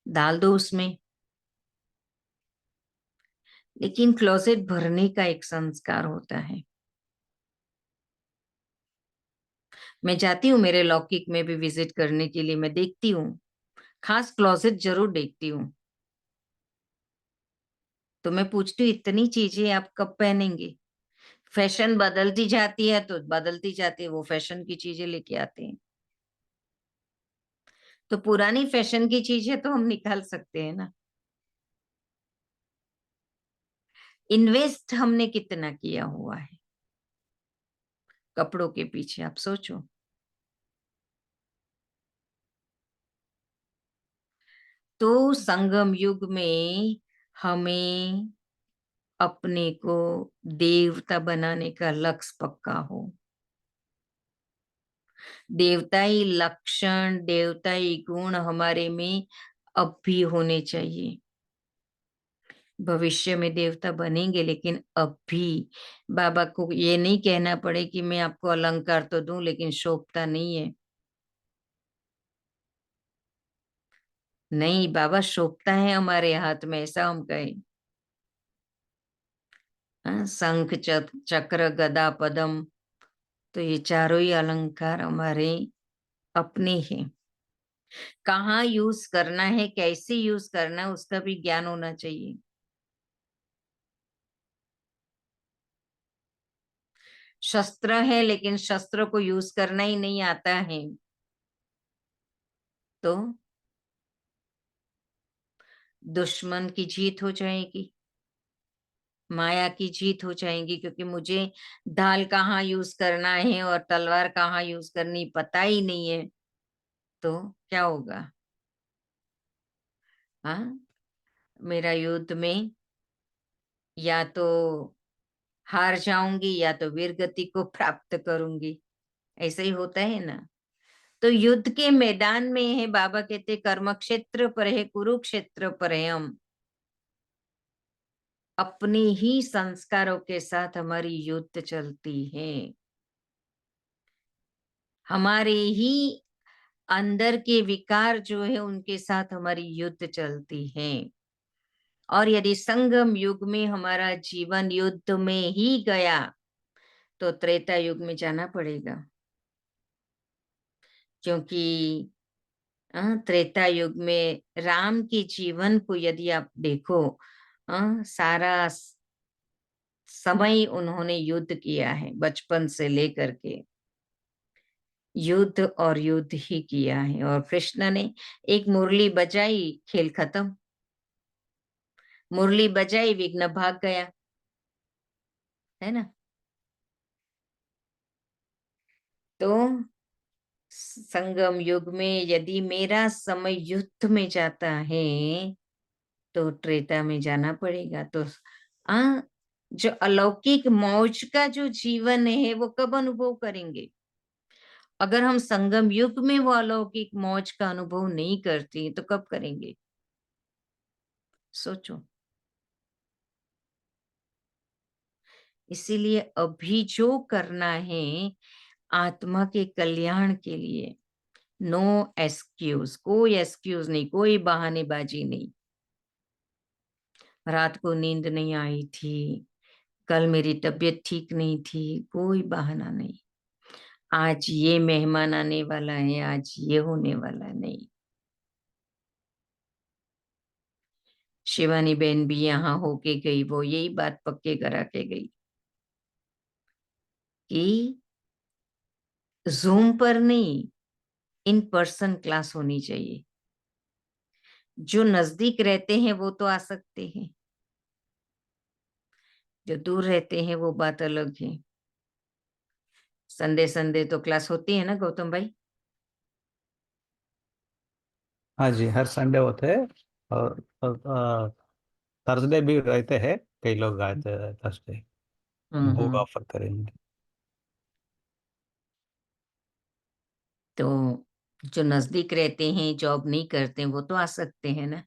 S1: डाल दो उसमें। लेकिन क्लोजेट भरने का एक संस्कार होता है। मैं जाती हूँ मेरे लौकिक में भी विजिट करने के लिए, मैं देखती हूँ, खास क्लोजेट जरूर देखती हूँ। तो मैं पूछती हूँ इतनी चीजें आप कब पहनेंगे? फैशन बदलती जाती है तो बदलती जाती है, वो फैशन की चीजें लेके आते हैं। तो पुरानी फैशन की चीजें तो हम निकाल सकते हैं ना। इन्वेस्ट हमने कितना किया हुआ है कपड़ों के पीछे, आप सोचो। तो संगम युग में हमें अपने को देवता बनाने का लक्ष्य पक्का हो। देवताई लक्षण, देवताई गुण हमारे में अब भी होने चाहिए। भविष्य में देवता बनेंगे, लेकिन अब भी बाबा को ये नहीं कहना पड़े कि मैं आपको अलंकार तो दूं लेकिन शोभता नहीं है। नहीं, बाबा शोभता है हमारे हाथ में, ऐसा हम कहें। शंख चक्र गदा पद्म तो ये चारों ही अलंकार हमारे अपने हैं। कहाँ यूज करना है, कैसे यूज करना है, उसका भी ज्ञान होना चाहिए। शस्त्र है लेकिन शस्त्र को यूज करना ही नहीं आता है तो दुश्मन की जीत हो जाएगी, माया की जीत हो जाएगी, क्योंकि मुझे ढाल कहाँ यूज करना है और तलवार कहाँ यूज करनी पता ही नहीं है, तो क्या होगा? हाँ, मेरा युद्ध में या तो हार जाऊंगी या तो वीर गति को प्राप्त करूंगी, ऐसा ही होता है ना। तो युद्ध के मैदान में है, बाबा कहते कर्म क्षेत्र पर है, कुरुक्षेत्र पर है। हम अपने ही संस्कारों के साथ हमारी युद्ध चलती है, हमारे ही अंदर के विकार जो है उनके साथ हमारी युद्ध चलती है। और यदि संगम युग में हमारा जीवन युद्ध में ही गया तो त्रेता युग में जाना पड़ेगा, क्योंकि त्रेता युग में राम के जीवन को यदि आप देखो, सारा समय उन्होंने युद्ध किया है, बचपन से लेकर के युद्ध और युद्ध ही किया है। और कृष्ण ने एक मुरली बजाई, खेल खत्म। मुरली बजाई, विघ्न भाग गया, है ना। तो संगम युग में यदि मेरा समय युद्ध में जाता है तो त्रेता में जाना पड़ेगा। तो जो अलौकिक मौज का जो जीवन है वो कब अनुभव करेंगे? अगर हम संगम युग में वो अलौकिक मौज का अनुभव नहीं करते तो कब करेंगे? सोचो। इसीलिए अभी जो करना है आत्मा के कल्याण के लिए, नो एक्सक्यूज, कोई एक्सक्यूज नहीं, कोई बहानेबाजी नहीं। रात को नींद नहीं आई थी, कल मेरी तबीयत ठीक नहीं थी, कोई बहाना नहीं। आज ये मेहमान आने वाला है, आज ये होने वाला नहीं। शिवानी बहन भी यहाँ होके गई, वो यही बात पक्के करा के गई कि जूम पर नहीं, इन पर्सन क्लास होनी चाहिए। जो नजदीक रहते हैं वो तो आ सकते हैं, जो दूर रहते हैं वो बात अलग है। संडे संडे तो क्लास होती है ना गौतम भाई?
S2: हाँ जी, हर संडे होते हैं। और थर्सडे भी रहते हैं, कई लोग आते हैं थर्सडे, बुक ऑफर करेंगे।
S1: तो जो नजदीक रहते हैं, जॉब नहीं करते हैं, वो तो आ सकते हैं ना।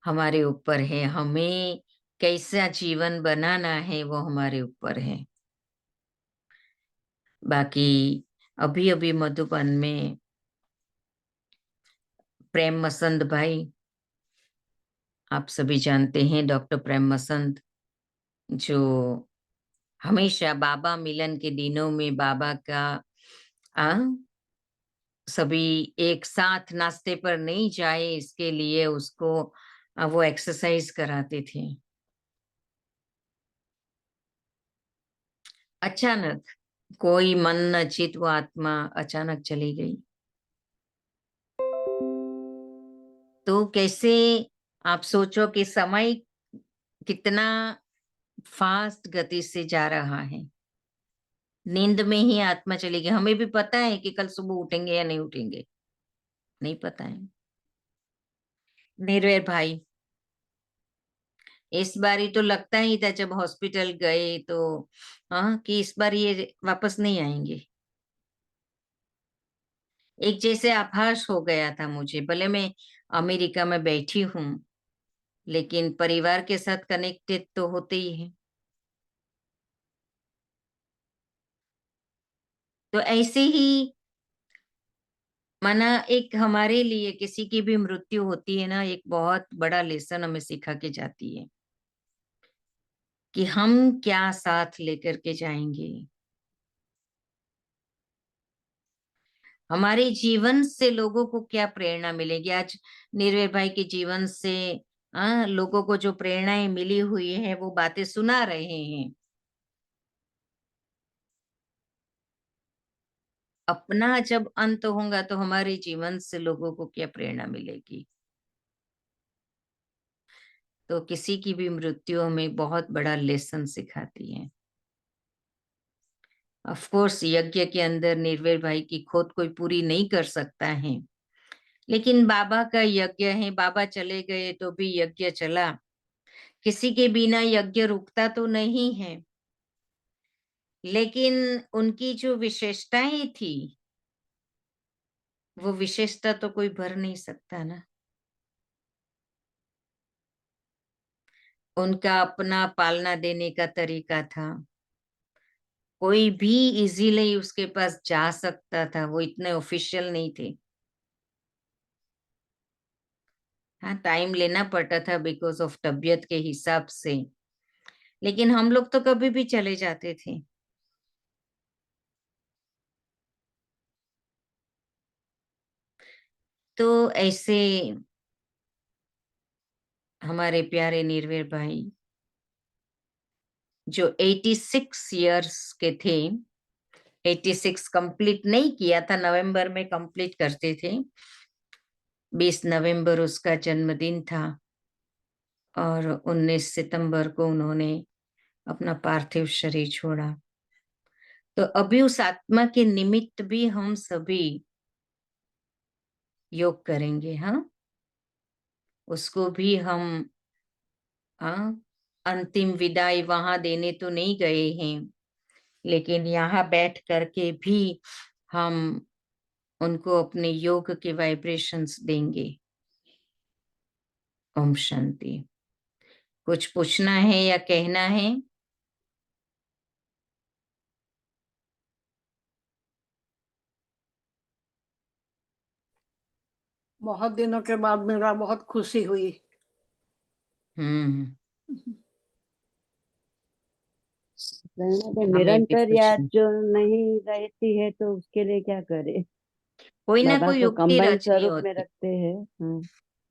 S1: हमारे ऊपर है, हमें कैसा जीवन बनाना है वो हमारे ऊपर है। बाकी अभी अभी मधुबन में प्रेम मसंद भाई, आप सभी जानते हैं डॉक्टर प्रेम मसंद, जो हमेशा बाबा मिलन के दिनों में बाबा का आ, सभी एक साथ नाश्ते पर नहीं जाए इसके लिए उसको वो एक्सरसाइज कराते थे। अचानक कोई मन न चित, वो आत्मा अचानक चली गई। तो कैसे आप सोचो कि समय कितना फास्ट गति से जा रहा है। नींद में ही आत्मा चली गई। हमें भी पता है कि कल सुबह उठेंगे या नहीं उठेंगे, नहीं पता है। निर्वैर भाई, इस बार ही तो लगता ही था जब हॉस्पिटल गए तो हाँ कि इस बार ये वापस नहीं आएंगे। एक जैसे आभास हो गया था मुझे, भले मैं अमेरिका में बैठी हूँ लेकिन परिवार के साथ कनेक्टेड तो होते ही है। तो ऐसे ही माना एक हमारे लिए किसी की भी मृत्यु होती है ना, एक बहुत बड़ा लेसन हमें सिखा के जाती है कि हम क्या साथ लेकर के जाएंगे। हमारे जीवन से लोगों को क्या प्रेरणा मिलेगी। आज निर्भय भाई के जीवन से लोगों को जो प्रेरणाएं मिली हुई है वो बातें सुना रहे हैं। अपना जब अंत होगा तो हमारे जीवन से लोगों को क्या प्रेरणा मिलेगी। तो किसी की भी मृत्यु हमें बहुत बड़ा लेसन सिखाती है। ऑफ कोर्स यज्ञ के अंदर निर्भय भाई की खोद कोई पूरी नहीं कर सकता है, लेकिन बाबा का यज्ञ है। बाबा चले गए तो भी यज्ञ चला। किसी के बिना यज्ञ रुकता तो नहीं है, लेकिन उनकी जो विशेषताएं थी वो विशेषता तो कोई भर नहीं सकता ना। उनका अपना पालना देने का तरीका था। कोई भी इजीली उसके पास जा सकता था, वो इतने ऑफिशियल नहीं थे। हाँ, टाइम लेना पड़ता था बिकॉज ऑफ तबीयत के हिसाब से, लेकिन हम लोग तो कभी भी चले जाते थे। तो ऐसे हमारे प्यारे निर्भय भाई जो 86 इयर्स के थे, 86 कंप्लीट नहीं किया था, नवंबर में कंप्लीट करते थे। 20 नवंबर उसका जन्मदिन था और 19 सितंबर को उन्होंने अपना पार्थिव शरीर छोड़ा। तो अभी उस आत्मा के निमित्त भी हम सभी योग करेंगे। हाँ, उसको भी हम अंतिम विदाई वहां देने तो नहीं गए हैं, लेकिन यहाँ बैठ करके भी हम उनको अपने योग के वाइब्रेशंस देंगे। ओम शांति। कुछ पूछना है या कहना है?
S5: बहुत दिनों के बाद मेरा बहुत खुशी हुई।
S3: निरंतर याद जो नहीं रहती है तो उसके लिए क्या करे।
S1: कोई ना
S3: बाबा
S1: कोई
S3: को
S1: युक्ति
S3: कंबाइन
S1: रचनी
S3: स्वरूप में
S1: होती,
S3: रखते हैं।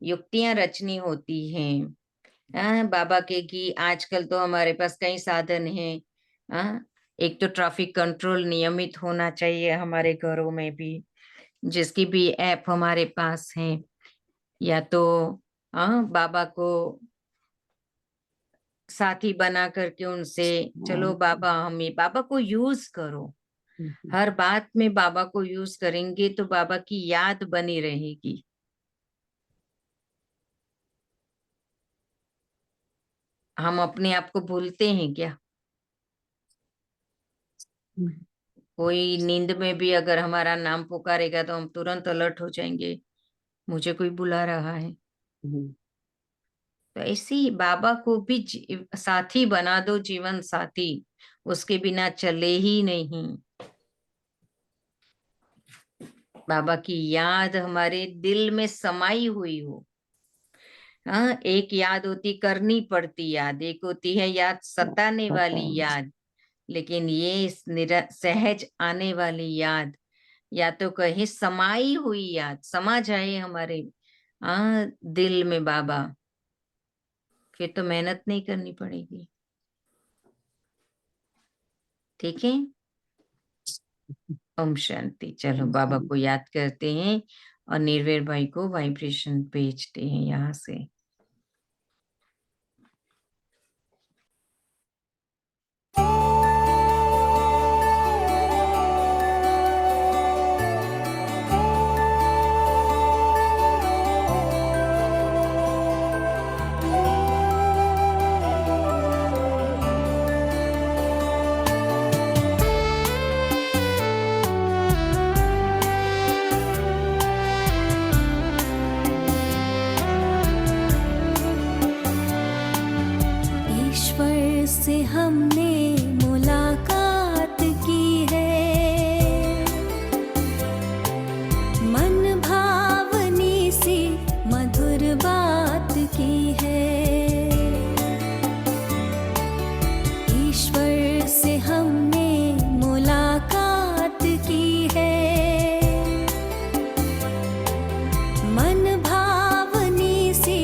S1: युक्तियां रचनी होती हैं। बाबा के कि आजकल तो हमारे पास कई साधन हैं। एक तो ट्रैफिक कंट्रोल नियमित होना चाहिए हमारे घरों में भी, जिसकी भी ऐप हमारे पास है, या तो बाबा को साथी बना करके उनसे चलो बाबा हमें, बाबा को यूज करो। हर बात में बाबा को यूज करेंगे तो बाबा की याद बनी रहेगी। हम अपने आप को भूलते हैं क्या? कोई नींद में भी अगर हमारा नाम पुकारेगा तो हम तुरंत अलर्ट हो जाएंगे, मुझे कोई बुला रहा है। तो ऐसे ही बाबा को भी साथी बना दो, जीवन साथी, उसके बिना चले ही नहीं। बाबा की याद हमारे दिल में समाई हुई हो। हाँ, एक याद होती करनी पड़ती याद, एक होती है याद सताने वाली याद, लेकिन ये सहज आने वाली याद, या तो कहीं समाई हुई याद, समा जाए हमारे दिल में बाबा, फिर तो मेहनत नहीं करनी पड़ेगी। ठीक है, ओम शांति। चलो बाबा को याद करते हैं और निर्भय भाई को वाइब्रेशन भेजते हैं यहाँ से।
S9: मन भावनी सी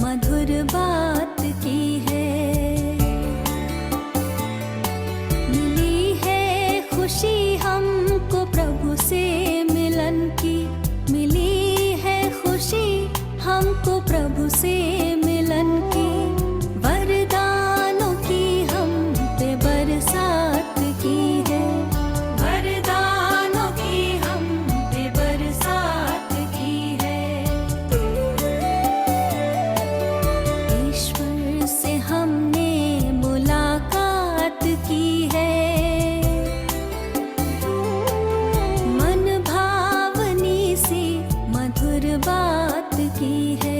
S9: मधुर बात की है। मिली है खुशी हमको प्रभु से मिलन की, मिली है खुशी हमको प्रभु से मिलन की। वरदानों की हम पे बरसात की है, वरदानों की हम पे बरसात की है। ईश्वर से हमने मुलाकात की है, मन भावनी सी मधुर बात की है।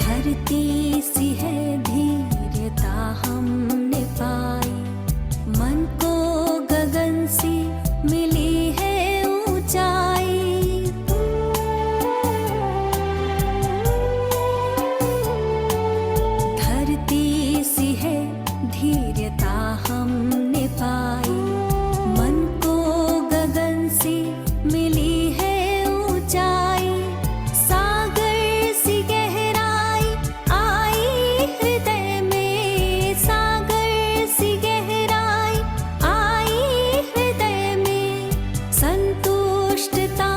S9: धरती सी है धीरता हमने पाई, मन को गगन सी मिली है ऊंचाई। धरती सी है धीरता हमने पाई, मन को गगन सी मिली है ऊंचाई। सागर सी गहराई आई हृदय में, सागर सी गहराई आई हृदय में। संतुष्टता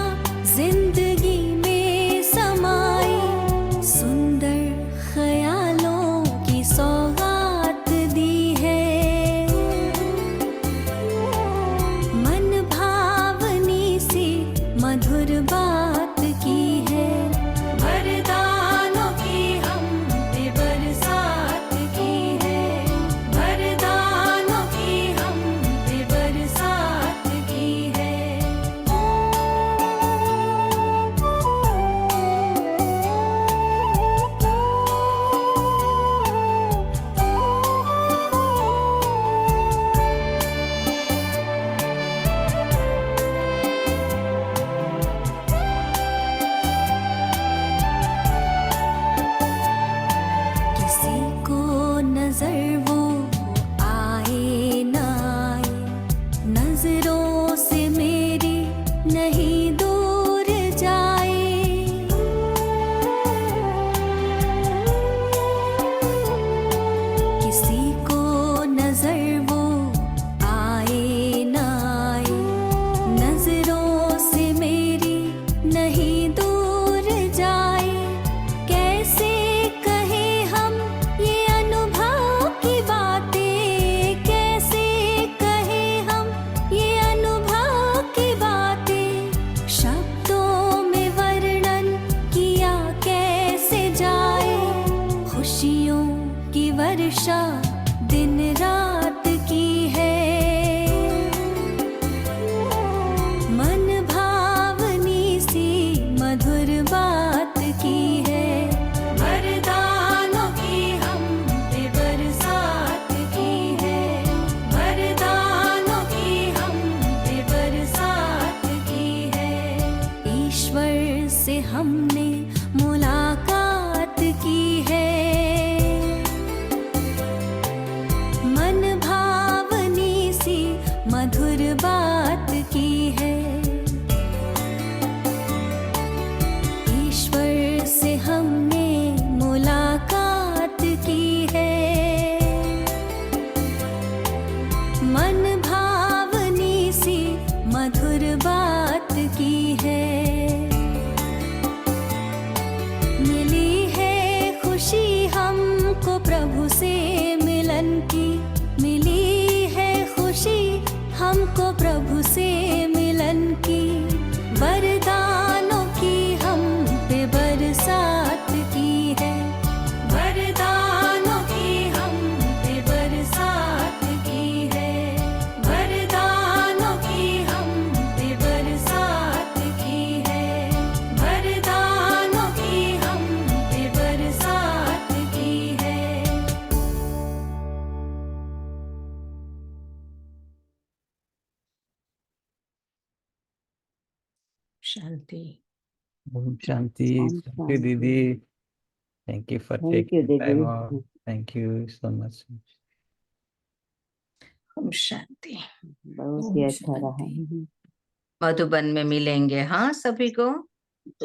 S9: जिंदगी में समाई, सुंदर ख्यालों की सौगात दी है। मन भावनी सी मधुर बात की है, वरदानों की हम पे बरसात की है, वरदानों की हम पे बरसात की है। किसी को नजर वो आए न आए, नजरों से मेरी नहीं दूर जाए। किसी को नजर वो आए न आए, नजरों से मेरी नहीं दूर जाए। कैसे कहे हम ये अनुभव की बातें, कैसे कहे हम ये अनुभव की बातें। शब्दों में वर्णन किया कैसे जाए, खुशियों की वर्षा दिन रात की है। मन भावनी सी मधुर बात की है, वरदानों की हम पे बरसात की है, वरदानों की हम पे बरसात की है। ईश्वर से हमने मुलाकात की है, मन भावनी सी मधुर बात की है। ईश्वर से हमने मुलाकात की है, मन भावनी सी मधुर बात की है। मिल
S1: शांति।
S2: ओम शांति।
S3: ओम
S2: थैंक यू
S3: शांति।
S2: दीदी, thank you for
S3: thank you
S2: taking time
S3: दीदी।
S2: ऑफ, थैंक यू सो मच।
S1: ओम शांति।
S3: बहुत ही अच्छा रहा।
S1: मधुबन में मिलेंगे हाँ सभी को।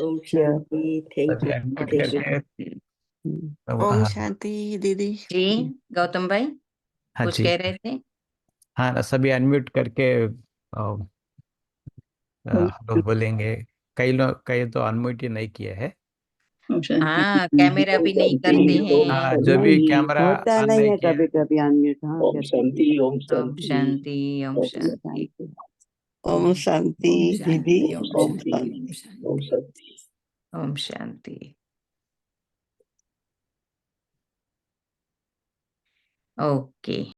S4: ओम शांति। थैंक
S2: सभी
S4: यू।
S2: Unmute
S4: thank you.
S2: करके
S6: ओम शांति दीदी।
S1: जी गौतम भाई
S2: हाँ
S1: कुछ
S2: जी,
S1: कह रहे थे।
S2: हाँ सभी अनम्यूट करके लोग बोलेंगे। कई तो अनम्यूट ही नहीं किए हैं।
S1: हाँ कैमरा भी नहीं करते
S2: हाँ,
S1: हैं।
S2: जो भी
S3: नहीं,
S2: कैमरा
S3: होता
S2: ऑन
S3: नहीं
S2: नहीं
S3: है
S2: किया।
S3: कभी कभी अनम्यूट। हाँ
S4: ओम
S3: करते
S4: शांति।
S3: हैं।
S4: ओम
S1: ओम
S4: शांति।
S1: शांति ओम
S3: ओम
S1: शांति।
S3: शांति।
S6: ओम शांति दीदी।
S4: ओम शांति। ओम शांति।
S1: ओम शांति। ओके।